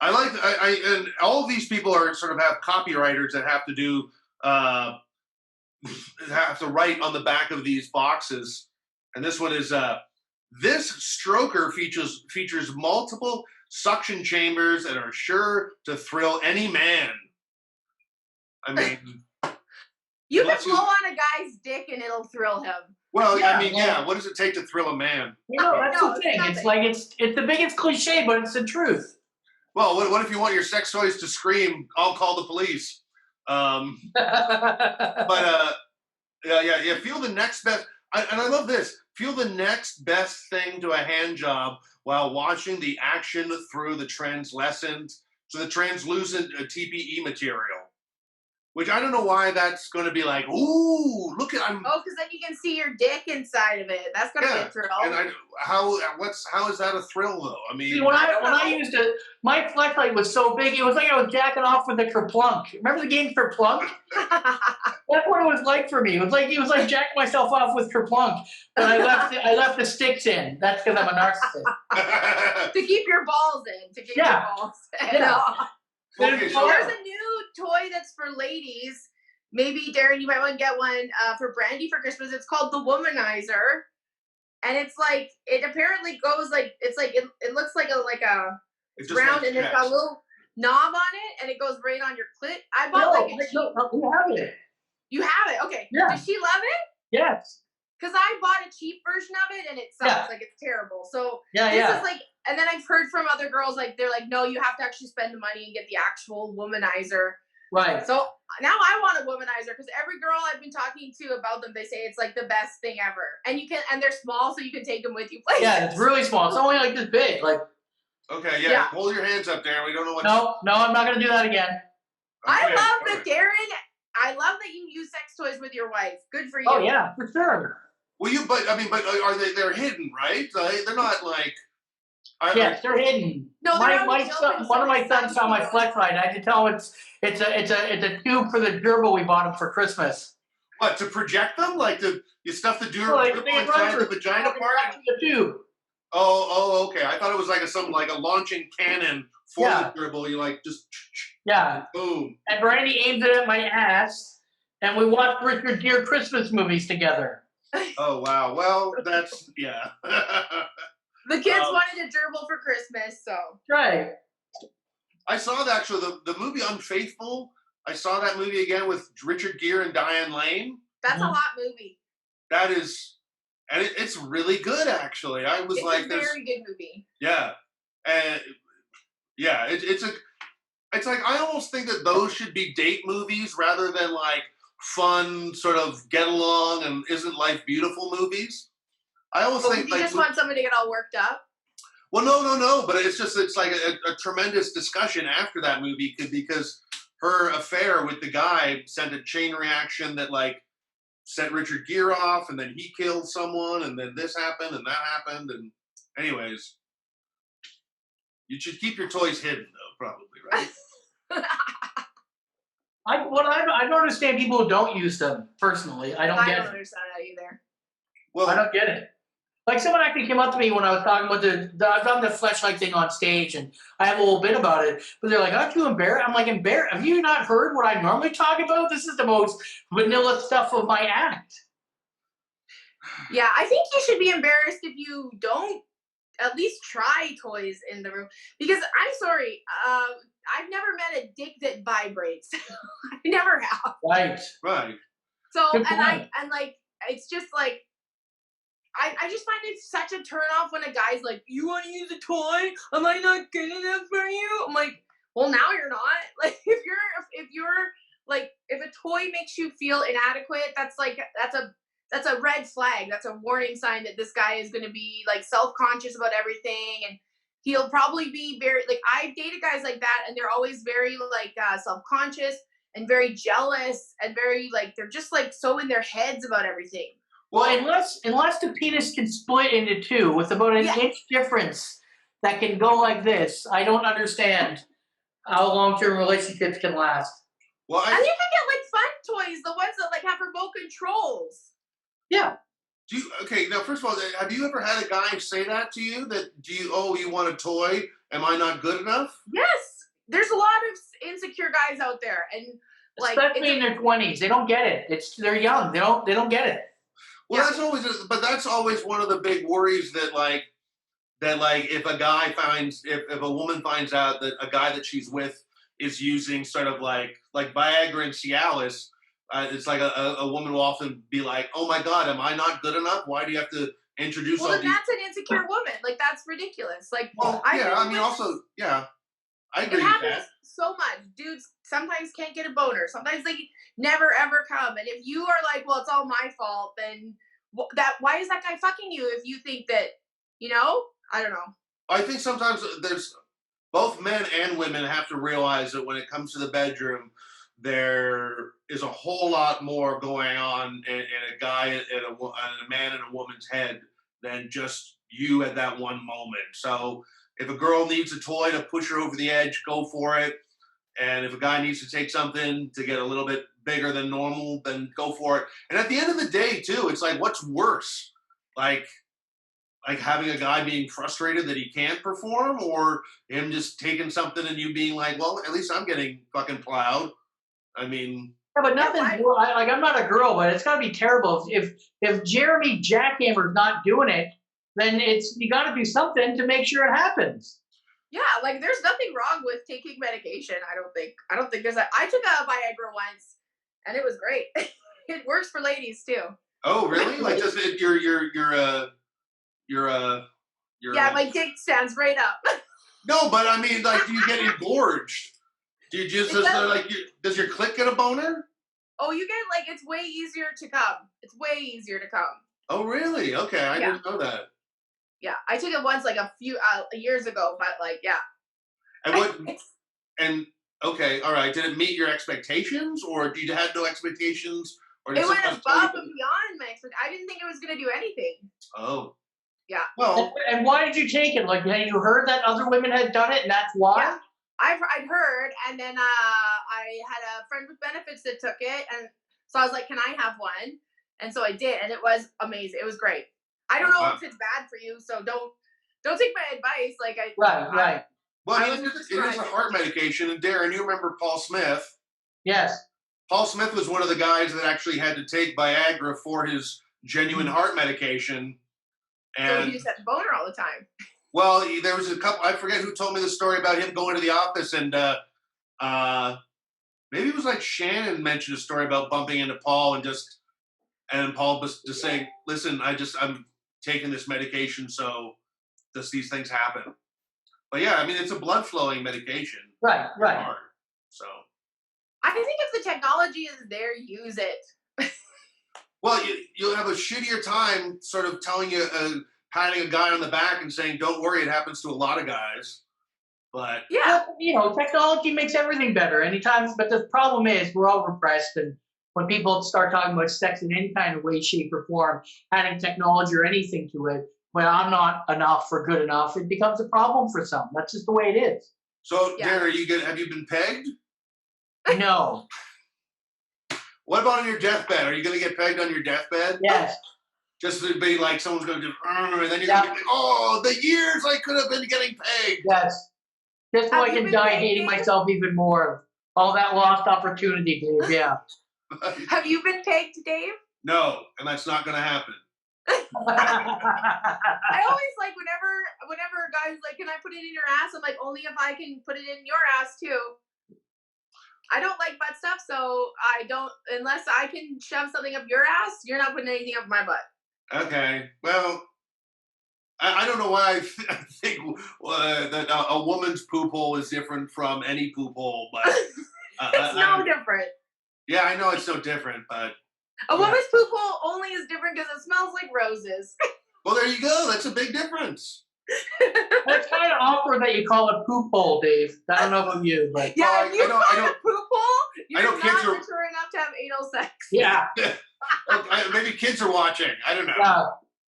I like and all of these people are sort of have copywriters that have to do have to write on the back of these boxes. And this one is this stroker features multiple suction chambers and are sure to thrill any man. I mean, you can blow on a guy's dick and it'll thrill him. Well, I mean, what does it take to thrill a man? That's the thing. It's like it's the biggest cliche, but it's the truth. Well, what if you want your sex toys to scream? I'll call the police. But feel the next best. And I love this. Feel the next best thing to a hand job while watching the action through the translucent TPE material. Which I don't know why that's going to be like, ooh, look at because then you can see your dick inside of it. That's going to be a thrill. And how is that a thrill though? I mean, see, when I used it, my flashlight was so big, it was like I was jacking off with a Kerplunk. Remember the game Kerplunk? That's what it was like for me. It was like jacking myself off with Kerplunk, but I left the sticks in. That's because I'm a narcissist. To keep your balls in. To keep your balls in. Yeah. There's a new toy that's for ladies. Maybe, Darren, you might want to get one for Brandy for Christmas. It's called the Womanizer. And it's like, it apparently goes like, it's like, it looks like a round and it's got a little knob on it and it goes right on your clit. I bought you have it. You have it? Okay. Yeah. Does she love it? Yes. Because I bought a cheap version of it and it sucks. Like, it's terrible. So this is like, and then I've heard from other girls, like, they're like, no, you have to actually spend the money and get the actual womanizer. Right. So now I want a womanizer because every girl I've been talking to about them, they say it's like the best thing ever. And and they're small, so you can take them with you places. Yeah, it's really small. It's only like this big. Like. Okay, hold your hands up, Darren. We don't know what. No, I'm not gonna do that again. Okay, I love that, Darren. I love that you use sex toys with your wife. Good for you. Oh yeah, for sure. Well, but are they? They're hidden, right? They're not like. Yes, they're hidden. No, my son, one of my sons saw my flashlight. I had to tell him it's a tube for the gerbil we bought him for Christmas. What, to project them? Like you stuff the gerbil inside the vagina part? The tube. Oh, okay. I thought it was like a launching cannon for the gerbil. You just boom. And Brandy aimed it at my ass, and we watched Richard Gere Christmas movies together. Oh wow! Well, that's The kids wanted a gerbil for Christmas, so. Right. I saw that actually the movie Unfaithful. I saw that movie again with Richard Gere and Diane Lane. That's a hot movie. That is, and it's really good actually. I was it's a very good movie. Yeah, and it's like I almost think that those should be date movies rather than like fun sort of get along and isn't life beautiful movies. I always think you just want somebody to get all worked up. Well, no, but it's like a tremendous discussion after that movie because her affair with the guy sent a chain reaction that like set Richard Gere off, and then he killed someone, and then this happened, and that happened, and anyways, you should keep your toys hidden though, probably, right? I don't understand people who don't use them personally. I don't understand that either. Well, I don't get it. Like someone actually came up to me when I was talking about I've done the fleshlight thing on stage, and I have a little bit about it. But they're like, "Aren't you embarrassed?" I'm like, "Embarrassed? Have you not heard what I normally talk about? This is the most vanilla stuff of my act." Yeah, I think you should be embarrassed if you don't at least try toys in the room. Because I'm sorry, I've never met a dick that vibrates. I never have. Right. So it's just like. I just find it such a turn off when a guy's like, "You want to use a toy? Am I not good enough for you?" I'm like, well, now you're not. Like, if a toy makes you feel inadequate, that's a red flag. That's a warning sign that this guy is going to be like self-conscious about everything, and he'll probably be very like. I've dated guys like that, and they're always very like self-conscious and very jealous and very like they're just like so in their heads about everything. Well, unless the penis can split into two with about an inch difference that can go like this, I don't understand how long-term relationships can last. Well, And you can get like fun toys, the ones that like have remote controls. Yeah. Okay, now first of all, have you ever had a guy say that to you? You want a toy? Am I not good enough? Yes, there's a lot of insecure guys out there, and like especially in their 20s, they don't get it. They're young. They don't get it. Well, that's always one of the big worries that if a guy if a woman finds out that a guy that she's with is using sort of like Viagra and Cialis. It's like a woman will often be like, "Oh my God, am I not good enough? Why do you have to introduce all Well, these?" then that's an insecure woman. Like that's ridiculous. Like, I agree it with happens that. so much. Dudes sometimes can't get a boner. Sometimes they never ever come. And if you are like, "Well, it's all my fault," then why is that guy fucking you? If you think that, I don't know. I think sometimes both men and women have to realize that when it comes to the bedroom, there is a whole lot more going on in a guy and a man and a woman's head than just you at that one moment. So if a girl needs a toy to push her over the edge, go for it. And if a guy needs to take something to get a little bit bigger than normal, then go for it. And at the end of the day, too, it's like, what's worse? Like having a guy being frustrated that he can't perform, or him just taking something and you being like, well, at least I'm getting fucking plowed. I mean, yeah, but nothing's like, I'm not a girl, but it's got to be terrible if Jeremy Jackhammer's not doing it, then you got to do something to make sure it happens. Yeah, like there's nothing wrong with taking medication. I don't think there's I took a Viagra once, and it was great. It works for ladies too. Oh, really? Like just yeah, my dick stands right up. No, but I mean, like, do you get engorged? Do you just does your clit get a boner? Oh, you get it's way easier to come. It's way easier to come. Oh, really? Okay, I didn't know that. Yeah, I took it once like a few years ago, but yeah. And okay, all right. Did it meet your expectations, or did you have no expectations? Or it went above and beyond my expectations. I didn't think it was going to do anything. Oh. Yeah. Well. And why did you take it? Like, had you heard that other women had done it, and that's why? Yeah, I'd heard, and then I had a friend with benefits that took it, and so I was like, "Can I have one?" And so I did, and it was amazing. It was great. I don't know if it's bad for you, so don't take my advice. Like right. Well, it is a heart medication, and Darren, you remember Paul Smith? Yes. Paul Smith was one of the guys that actually had to take Viagra for his genuine heart medication. And so he just had boner all the time. Well, there was a couple. I forget who told me the story about him going to the office, and maybe it was like Shannon mentioned a story about bumping into Paul, and Paul just saying, "Listen, I'm taking this medication, so these things happen." But yeah, I mean, it's a blood flowing medication. Right. So. I think if the technology is there, use it. Well, you'll have a shittier time sort of telling patting a guy on the back and saying, "Don't worry, it happens to a lot of guys." But yeah, technology makes everything better anytime. But the problem is we're all repressed, and when people start talking about sex in any kind of way, shape, or form, adding technology or anything to it, when I'm not enough or good enough, it becomes a problem for some. That's just the way it is. So, Darren, have you been pegged? No. What about on your deathbed? Are you going to get pegged on your deathbed? Yes. Just to be like someone's going to do, and then you're going to be like, "Oh, the years I could have been getting pegged." Yes. Just so I can die hating myself even more. All that lost opportunity, Dave. Yeah. Have you been pegged, Dave? No, and that's not going to happen. I always like whenever a guy's like, "Can I put it in your ass?" I'm like, "Only if I can put it in your ass too." I don't like butt stuff, so I don't unless I can shove something up your ass. You're not putting anything up my butt. Okay, well, I don't know why I think that a woman's poop hole is different from any poop hole, but it's no different. Yeah, I know it's no different, but a woman's poop hole only is different because it smells like roses. Well, there you go. That's a big difference. It's kind of awkward that you call it poop hole, Dave. I don't know about you, but yeah, if you call it a poop hole, you're not mature enough to have anal sex. Yeah. Maybe kids are watching. I don't know. Yeah.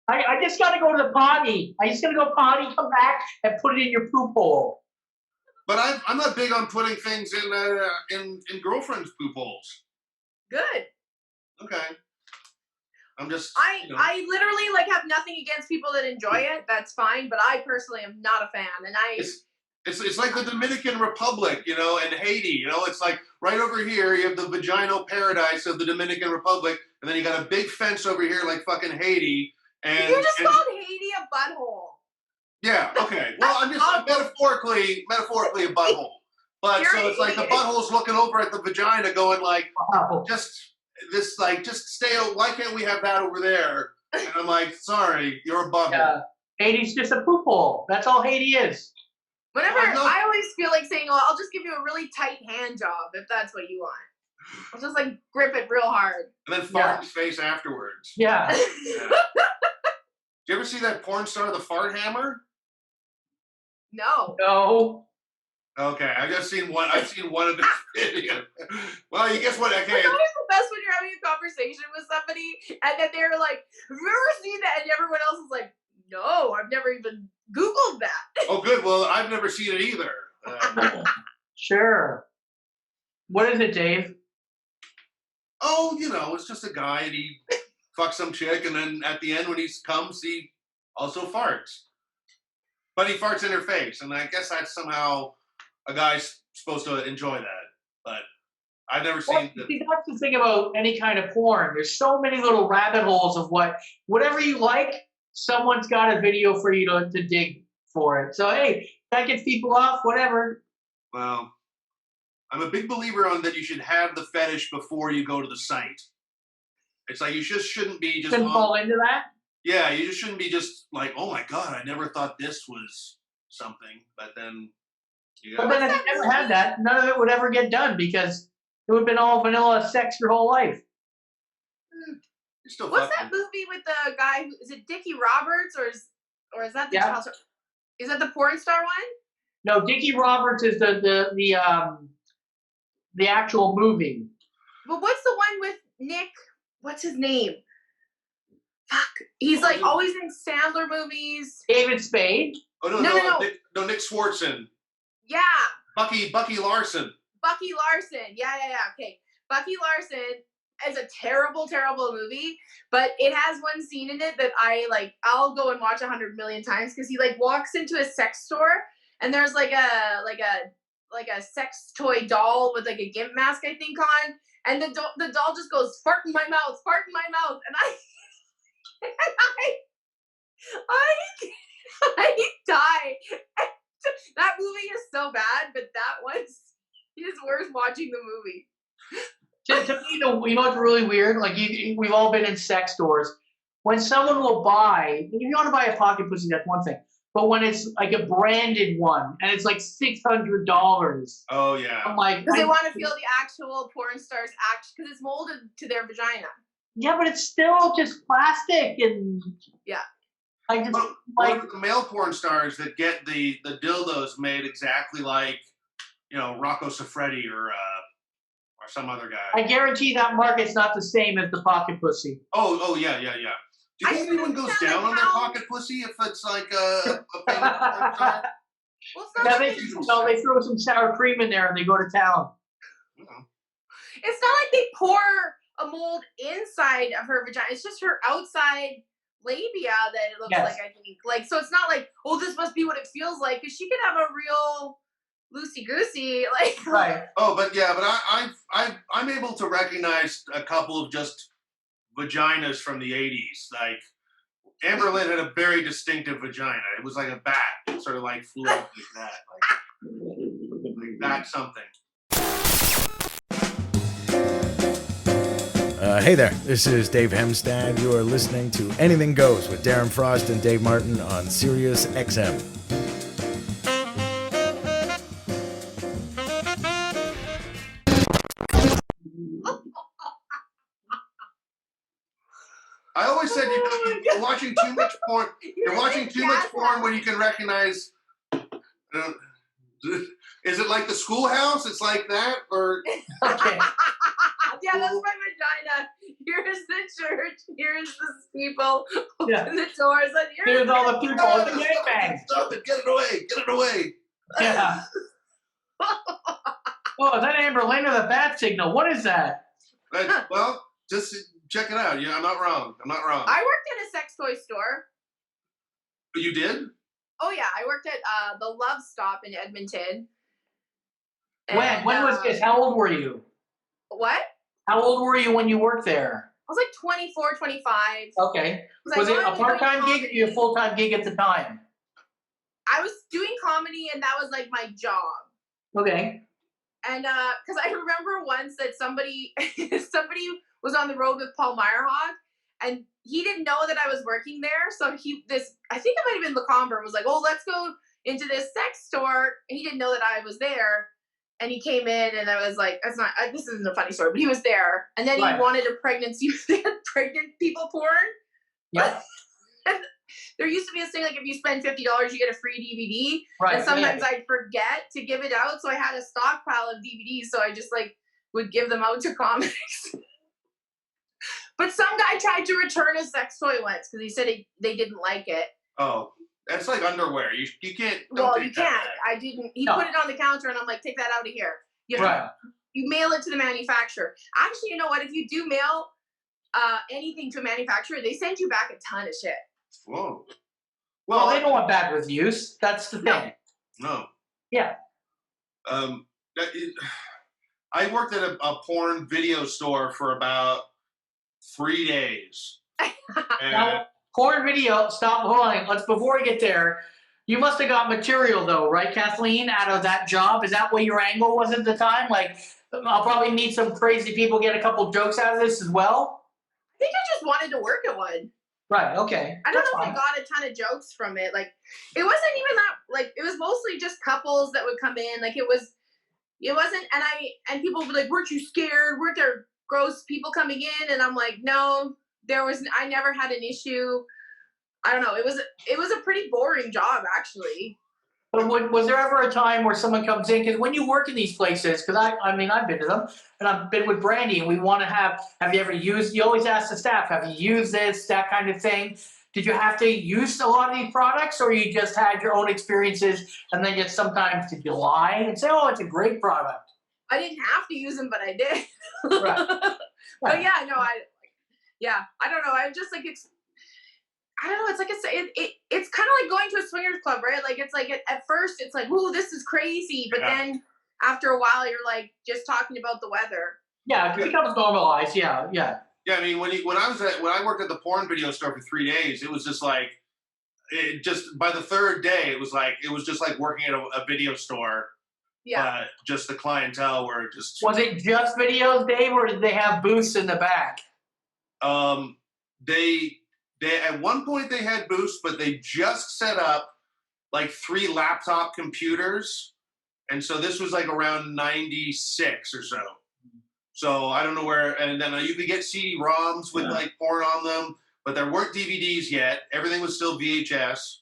I just got to go to the potty. I just got to go potty, come back, and put it in your poop hole. But I'm not big on putting things in girlfriends' poop holes. Good. Okay. I'm just. I literally like have nothing against people that enjoy it. That's fine. But I personally am not a fan, and It's like the Dominican Republic, you know, and Haiti. You know, it's like right over here you have the vaginal paradise of the Dominican Republic, and then you got a big fence over here like fucking Haiti. And you just called Haiti a butthole. Yeah. Okay. Well, I'm just metaphorically a butthole. But so it's like the butthole's looking over at the vagina, going like, just stay. Why can't we have that over there? And I'm like, sorry, you're a butthole. Yeah. Haiti's just a poop hole. That's all Haiti is. Whenever I always feel like saying, "Oh, I'll just give you a really tight hand job if that's what you want." I'll just like grip it real hard. And then fart in his face afterwards. Yeah. Did you ever see that porn star, the Fart Hammer? No. No. Okay, I've seen one of his videos. Well, you guess what? Okay. It's always the best when you're having a conversation with somebody and then they're like, "Have you ever seen that?" And everyone else is like, "No, I've never even Googled that." Oh, good. Well, I've never seen it either. Sure. What is it, Dave? Oh, you know, it's just a guy and he fucks some chick, and then at the end when he comes, he also farts. But he farts in her face, and I guess that's somehow a guy's supposed to enjoy that. But I've never seen See, that's the thing about any kind of porn. There's so many little rabbit holes of whatever you like, someone's got a video for you to dig for it. So, hey, that gets people off, whatever. Well, I'm a big believer on that you should have the fetish before you go to the site. It's like you just shouldn't be just... Shouldn't fall into that? Yeah, you just shouldn't be just like, oh my God, I never thought this was something. But then... But then if you never had that, none of it would ever get done because it would have been all vanilla sex your whole life. What's that movie with the guy? Is it Dickie Roberts or is that the child? Is that the porn star one? No, Dickie Roberts is the actual movie. But what's the one with Nick? What's his name? Fuck. He's like always in Sandler movies. David Spade. Oh no. Nick Swartzen. Yeah. Bucky Larson. Bucky Larson. Yeah. Okay. Bucky Larson is a terrible, terrible movie, but it has one scene in it that I'll go and watch 100 million times because he like walks into a sex store and there's like a sex toy doll with like a gimp mask, I think, on, and the doll just goes, "Fart in my mouth, fart in my mouth," and I die. That movie is so bad, but that one's is worth watching the movie. To me, you know what's really weird? Like we've all been in sex stores. When someone will buy, if you want to buy a pocket pussy, that's one thing. But when it's like a branded one and it's like $600, oh yeah, I'm like, because they want to feel the actual porn star's because it's molded to their vagina. Yeah, but it's still just plastic and the male porn stars that get the dildos made exactly like, you know, Rocco Siffredi or some other guy. I guarantee that market's not the same as the pocket pussy. Oh yeah. Do you think anyone goes down on their pocket pussy if it's like a famous porn star? Well, they throw some sour cream in there and they go to town. It's not like they pour a mold inside of her vagina. It's just her outside labia that it looks like, I think. Like, so it's not like, oh, this must be what it feels like, because she could have a real loosey-goosey, like... Right. Oh, but I'm able to recognize a couple of just vaginas from the 80s. Like, Amber Lynn had a very distinctive vagina. It was like a bat. It sort of like flew up like that. Like that something. Hey there, this is Dave Hemstad. You are listening to Anything Goes with Darren Frost and Dave Martin on Sirius XM. I always said you're watching too much porn. You're watching too much porn when you can recognize. Is it like the Schoolhouse? It's like that, or? Okay. Yeah, that's my vagina. Here's the church. Here's the people. Open the doors. And here's all the people. Stop it! Get it away! Get it away! Yeah. Oh, is that Amber Lane or the bat signal? What is that? Well, just check it out. Yeah, I'm not wrong. I'm not wrong. I worked at a sex toy store. You did? Oh yeah, I worked at the Love Stop in Edmonton. When was this? How old were you? What? How old were you when you worked there? I was like 24, 25. Okay. Was it a part-time gig or you a full-time gig at the time? I was doing comedy, and that was like my job. Okay. And because I remember once that somebody was on the road with Paul Meyerhawk, and he didn't know that I was working there. So I think it might have been Lacombe, was like, "Oh, let's go into this sex store." And he didn't know that I was there, and he came in, and I was like, this isn't a funny story, but he was there, and then he wanted a pregnancy. They had pregnant people porn. Yeah. And there used to be this thing like if you spend $50, you get a free DVD. Right. And sometimes I'd forget to give it out, so I had a stockpile of DVDs. So I just like would give them out to comics. But some guy tried to return a sex toy once because he said they didn't like it. Oh, that's like underwear. You can't. Well, you can't. I didn't. He put it on the counter, and I'm like, take that out of here. You mail it to the manufacturer. Actually, you know what? If you do mail anything to a manufacturer, they send you back a ton of shit. Whoa. Well, they don't want bad reviews. That's the thing. No. Yeah. I worked at a porn video store for about 3 days. Now, porn video. Hold on. Before we get there, you must have got material though, right, Kathleen? Out of that job, is that what your angle was at the time? Like, I'll probably meet some crazy people, get a couple jokes out of this as well. I think I just wanted to work at one. Right, okay. I don't know if I got a ton of jokes from it. Like, it wasn't even that, like, it was mostly just couples that would come in. Like, it wasn't, and people would be like, weren't you scared? Weren't there gross people coming in? And I'm like, no, I never had an issue. I don't know. It was a pretty boring job, actually. But was there ever a time where someone comes in? Because when you work in these places, because I've been to them, and I've been with Brandy, and we want to have you ever used, you always ask the staff, have you used this, that kind of thing? Did you have to use a lot of these products, or you just had your own experiences, and then just sometimes did you lie and say, oh, it's a great product? I didn't have to use them, but I did. Right. But yeah, no, I don't know. I just like, I don't know. It's like it's kind of like going to a swingers club, right? Like it's like at first it's like, ooh, this is crazy, but then after a while you're like just talking about the weather. Yeah, it becomes normalized. Yeah. Yeah, I mean, when I worked at the porn video store for 3 days, it was just like, by the third day, it was just like working at a video store. Yeah. Just the clientele were just. Was it just videos, Dave, or did they have booths in the back? They at one point they had booths, but they just set up like 3 laptop computers, and so this was like around 96 or so. So I don't know where. And then you could get CD-ROMs with like porn on them, but there weren't DVDs yet. Everything was still VHS,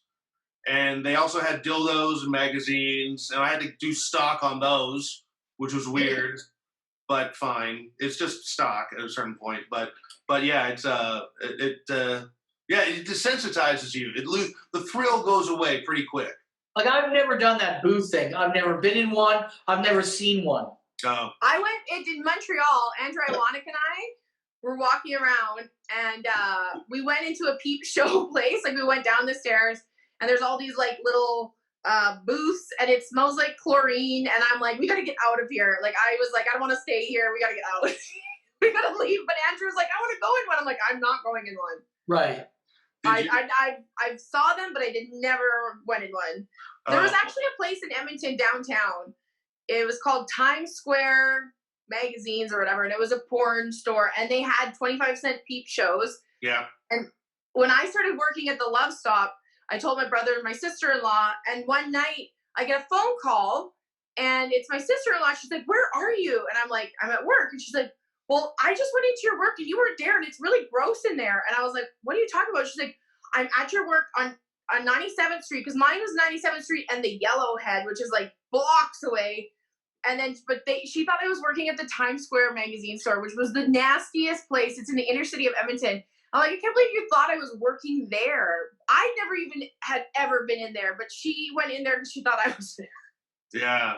and they also had dildos and magazines, and I had to do stock on those, which was weird, but fine. It's just stock at a certain point, but yeah, it desensitizes you. The thrill goes away pretty quick. Like, I've never done that booth thing. I've never been in one. I've never seen one. Oh. I went in Montreal. Andrew Iwanek and I were walking around, and we went into a peep show place. Like, we went down the stairs, and there's all these like little booths, and it smells like chlorine. And I'm like, we gotta get out of here. Like, I was like, I don't want to stay here. We gotta get out. We gotta leave. But Andrew's like, I want to go in one. I'm like, I'm not going in one. Right. I saw them, but I never went in one. There was actually a place in Edmonton downtown. It was called Times Square Magazines or whatever, and it was a porn store, and they had 25-cent peep shows. Yeah. And when I started working at the Love Stop, I told my brother and my sister-in-law, and one night I get a phone call, and it's my sister-in-law. She's like, where are you? And I'm like, I'm at work. And she's like, well, I just went into your work and you weren't there and it's really gross in there. And I was like, what are you talking about? She's like, I'm at your work on 97th Street, because mine was 97th Street and the Yellowhead, which is like blocks away. And then, she thought I was working at the Times Square magazine store, which was the nastiest place. It's in the inner city of Edmonton. I'm like, I can't believe you thought I was working there. I never even had ever been in there, but she went in there because she thought I was there. Yeah.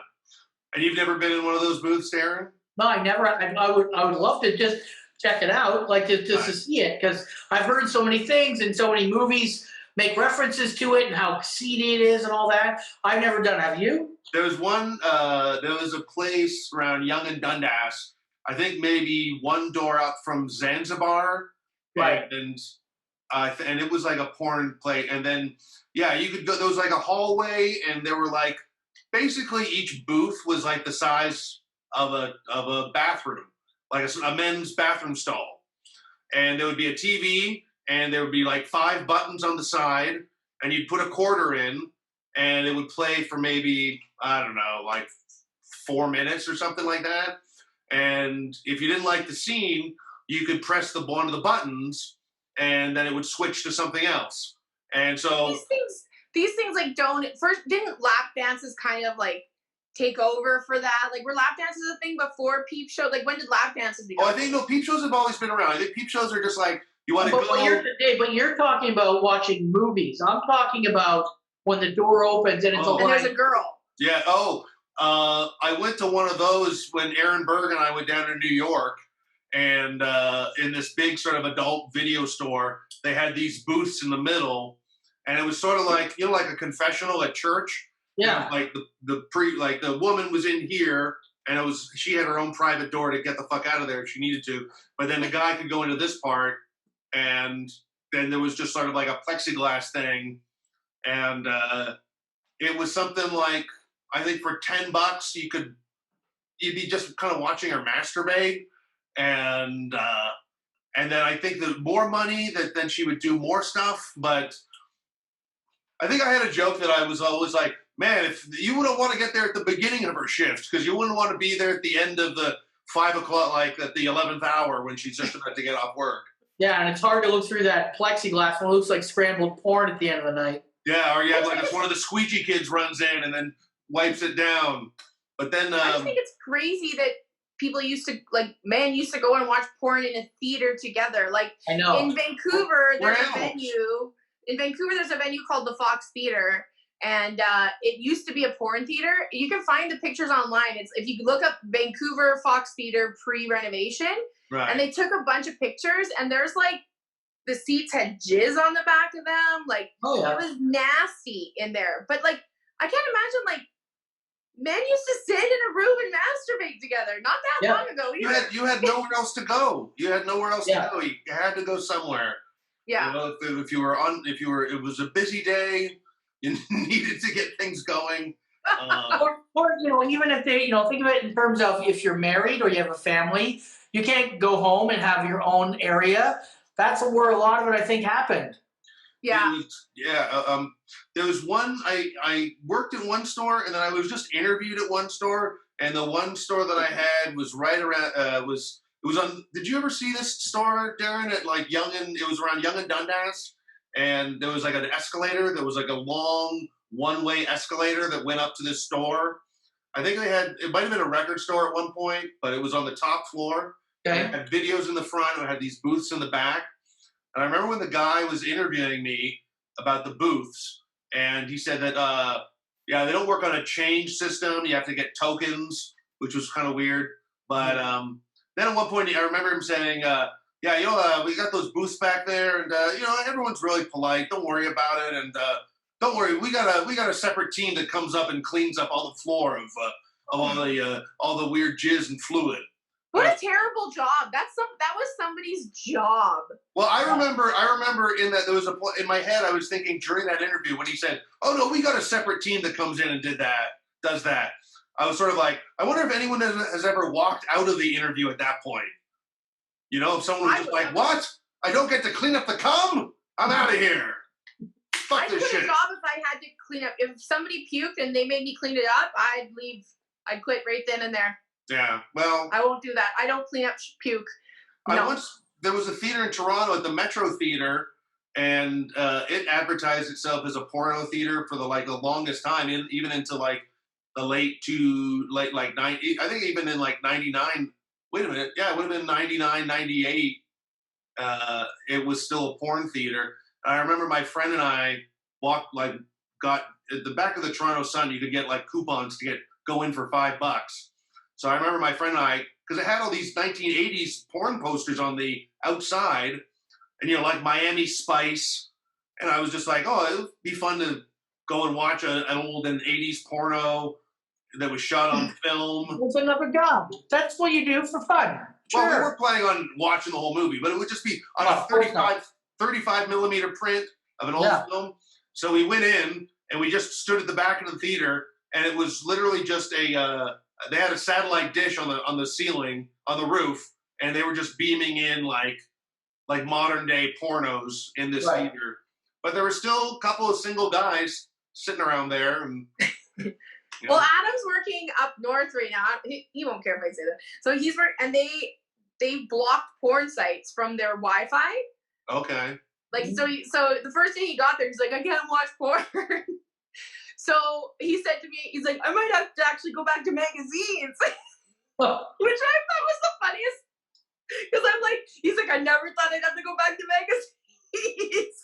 And you've never been in one of those booths, Darren? No, I never. I would love to just check it out, like just to see it, because I've heard so many things and so many movies make references to it and how seedy it is and all that. I've never done it. Have you? There was one. There was a place around Yonge and Dundas. I think maybe one door up from Zanzibar, Right. And it was like a porn play. And then you could go. There was like a hallway, and there were like basically each booth was like the size of a bathroom, like a men's bathroom stall, and there would be a TV. And there would be like 5 buttons on the side, and you'd put a quarter in, and it would play for maybe, I don't know, like 4 minutes or something like that. And if you didn't like the scene, you could press one of the buttons, and then it would switch to something else. And so these things like didn't lap dances kind of like take over for that? Like, were lap dances a thing before peep show? Like, when did lap dances become? I think no, peep shows have always been around. I think peep shows are just like, you want to go. But you're talking about watching movies. I'm talking about when the door opens and it's and there's a girl. Yeah. I went to one of those when Aaron Berg and I went down to New York, and in this big sort of adult video store, they had these booths in the middle, and it was sort of like, like a confessional at church. Yeah. Like the woman was in here, and she had her own private door to get the fuck out of there if she needed to. But then the guy could go into this part. And then there was just sort of like a plexiglass thing. And it was something like, I think for $10, you'd be just kind of watching her masturbate. And then I think the more money then she would do more stuff. But I think I had a joke that I was always like, man, if you wouldn't want to get there at the beginning of her shift, because you wouldn't want to be there at the end of the 5 o'clock, like at the 11th hour when she's just about to get off work. Yeah, and it's hard to look through that plexiglass when it looks like scrambled porn at the end of the night. Yeah, or you have like one of the squeegee kids runs in and then wipes it down. But then I think it's crazy that men used to go and watch porn in a theater together. Like, I know. In Vancouver, there's a venue. In Vancouver, there's a venue called the Fox Theater, and it used to be a porn theater. You can find the pictures online. It's if you look up Vancouver Fox Theater pre-renovation. Right. And they took a bunch of pictures, and there's like the seats had jizz on the back of them. Like, It was nasty in there. But like, I can't imagine like men used to sit in a room and masturbate together. Not that long ago either. You had nowhere else to go. You had nowhere else to go. You had to go somewhere. Yeah. If it was a busy day, you needed to get things going. Or even if they, think of it in terms of if you're married or you have a family. You can't go home and have your own area. That's where a lot of it, I think, happened. Yeah. There was one, I worked in one store, and then I was just interviewed at one store, and the one store that I had was right around, it was on, did you ever see this store, Darren, at like it was around Yonge and Dundas, and there was like an escalator, there was like a long one-way escalator that went up to this store. I think it might have been a record store at one point, but it was on the top floor. Okay. It had videos in the front, and it had these booths in the back. And I remember when the guy was interviewing me about the booths, and he said that, they don't work on a change system. You have to get tokens, which was kind of weird. But then at one point, I remember him saying, we got those booths back there, and, everyone's really polite. Don't worry about it. And don't worry, we got a separate team that comes up and cleans up all the floor of all the weird jizz and fluid. What a terrible job! That was somebody's job. Well, I remember in that there was in my head I was thinking during that interview when he said, "Oh no, we got a separate team that comes in and does that." I was sort of like, I wonder if anyone has ever walked out of the interview at that point. If someone was just like, "What? I don't get to clean up the cum? I'm out of here." Fuck this shit. I quit a job if I had to clean up. If somebody puked and they made me clean it up, I'd leave. I'd quit right then and there. Yeah, well, I won't do that. I don't clean up puke. No. There was a theater in Toronto at the Metro Theater, and it advertised itself as a porno theater for the longest time, even into the late 90s. I think even in 99. Wait a minute, yeah, it would have been 99, 98. It was still a porn theater. And I remember my friend and I got at the back of the Toronto Sun. You could get coupons to get go in for $5. So I remember my friend and I, because it had all these 1980s porn posters on the outside, and like Miami Spice, and I was just like, oh, it would be fun to go and watch an old 80s porno that was shot on film. It's another job. That's what you do for fun. Sure. Well, we weren't planning on watching the whole movie, but it would just be on a 35 millimeter print of an old film. So we went in and we just stood at the back of the theater, and it was literally just they had a satellite dish on the ceiling on the roof, and they were just beaming in like modern day pornos in this theater. But there were still a couple of single guys sitting around there, and Well, Adam's working up north right now. He won't care if I say that. So he's and they blocked porn sites from their Wi-Fi. Okay. Like so the first day he got there, he's like, I can't watch porn. So he said to me, he's like, I might have to actually go back to magazines, which I thought was the funniest. Because I'm like, he's like, I never thought I'd have to go back to magazines.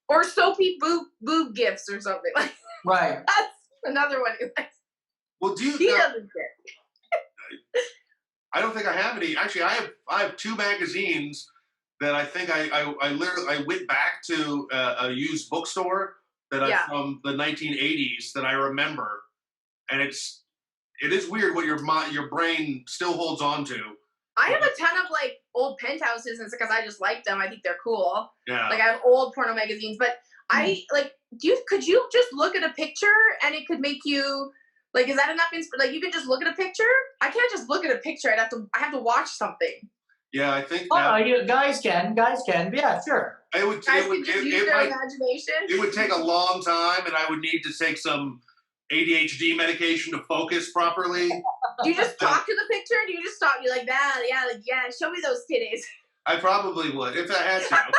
Or soapy boob gifts or something like. Right. That's another one. Well, he doesn't care. I don't think I have any. Actually, I have 2 magazines that I think I went back to a used bookstore that from the 1980s that I remember, and it is weird what your brain still holds on to. I have a ton of like old penthouses, and it's because I just like them. I think they're cool. Yeah. Like I have old porno magazines, but I like. Could you just look at a picture and it could make you like? Is that enough? Like you can just look at a picture. I can't just look at a picture. I have to watch something. Yeah, I think. Guys can. Yeah, sure. Guys can just use their imagination. It would take a long time, and I would need to take some ADHD medication to focus properly. Do you just talk to the picture? Do you just stop? You're like that? Yeah. Show me those titties. I probably would if I had to.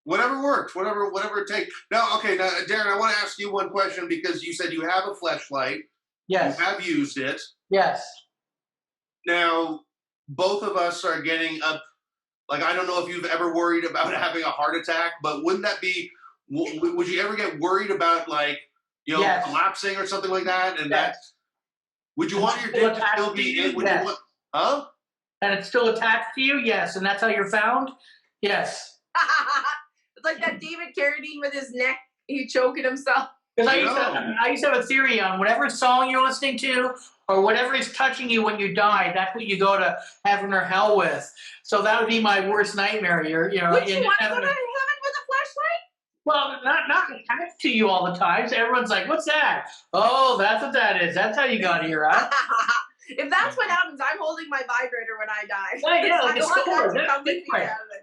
Whatever works, whatever it takes. Now, Darren, I want to ask you one question because you said you have a fleshlight. Yes. You have used it. Yes. Now, both of us are getting up. Like, I don't know if you've ever worried about having a heart attack, but wouldn't that be? Would you ever get worried about collapsing or something like that? And would you want your dick to still be in? Would you want? Huh? And it's still attached to you? Yes. And that's how you're found? Yes. It's like that David Carradine with his neck, he choking himself. Because I used to have a theory on whatever song you're listening to or whatever is touching you when you die, that's what you go to heaven or hell with. So that would be my worst nightmare. Would you want to go to heaven with a flashlight? Well, not attached to you all the time. So everyone's like, what's that? Oh, that's what that is. That's how you got here, huh? If that's what happens, I'm holding my vibrator when I die. Yeah, like a sword.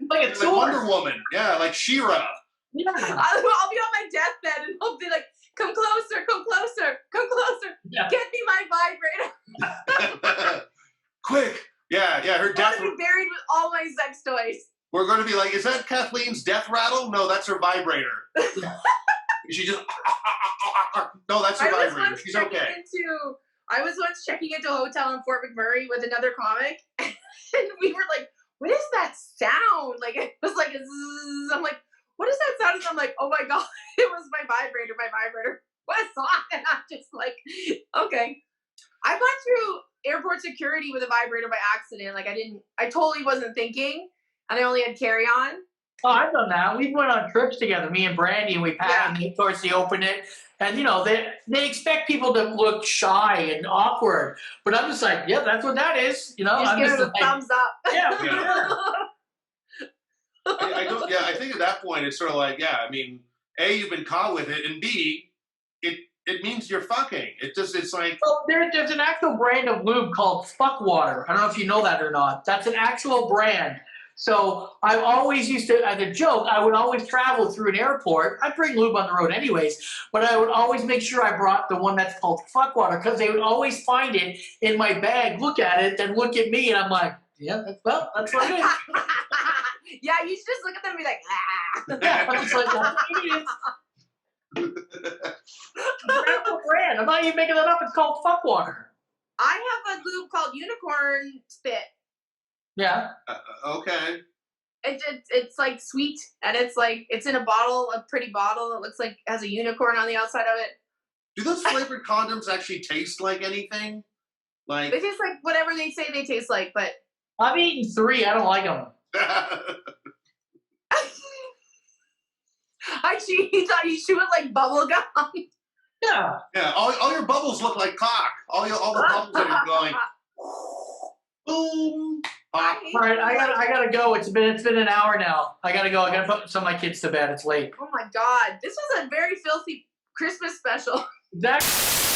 Like a sword. Wonder Woman. Yeah, like She-Ra. Yeah. I'll be on my deathbed and I'll be like, come closer, come closer, come closer. Yeah. Get me my vibrator. Quick. Yeah, her death. I want to be buried with all my sex toys. We're going to be like, is that Kathleen's death rattle? No, that's her vibrator. She just, no, that's her vibrator. She's okay. I was once checking into a hotel in Fort McMurray with another comic, and we were like, what is that sound? Like, it was like a zzz. I'm like, what is that sound? And I'm like, oh my God, it was my vibrator. What's on? And I'm just like, okay. I've gone through airport security with a vibrator by accident. Like, I totally wasn't thinking, and I only had carry-on. Oh, I've done that. We went on trips together, me and Brandy, and we passed, and of course, they opened it. And, they expect people to look shy and awkward. But I'm just like, yeah, that's what that is. I'm just give it a thumbs up. Yeah. I think at that point, it's sort of like, A, you've been caught with it, and B, it means you're fucking. It's like... Well, there's an actual brand of lube called Fuck Water. I don't know if you know that or not. That's an actual brand. So I always used to, as a joke, I would always travel through an airport. I'd bring lube on the road anyways, but I would always make sure I brought the one that's called Fuck Water because they would always find it in my bag, look at it, then look at me, and I'm like, yeah, that's what it is. Yeah, you should just look at them and be like, ah. Yeah, I'm just like, that's what it is. That's a brand. I'm not even making that up. It's called Fuck Water. I have a lube called Unicorn Spit. Yeah. Okay. It's like sweet, and it's in a bottle, a pretty bottle. It looks like it has a unicorn on the outside of it. Do those flavored condoms actually taste like anything? Like They taste like whatever they say they taste like, but I've eaten 3. I don't like them. he thought you chew it like bubble gum. Yeah. Yeah, all your bubbles look like cock. All the bubbles that are going boom. Pop. All right, I gotta go. It's been an hour now. I gotta go. I gotta put some of my kids to bed. It's late. Oh my god, this was a very filthy Christmas special. Exactly.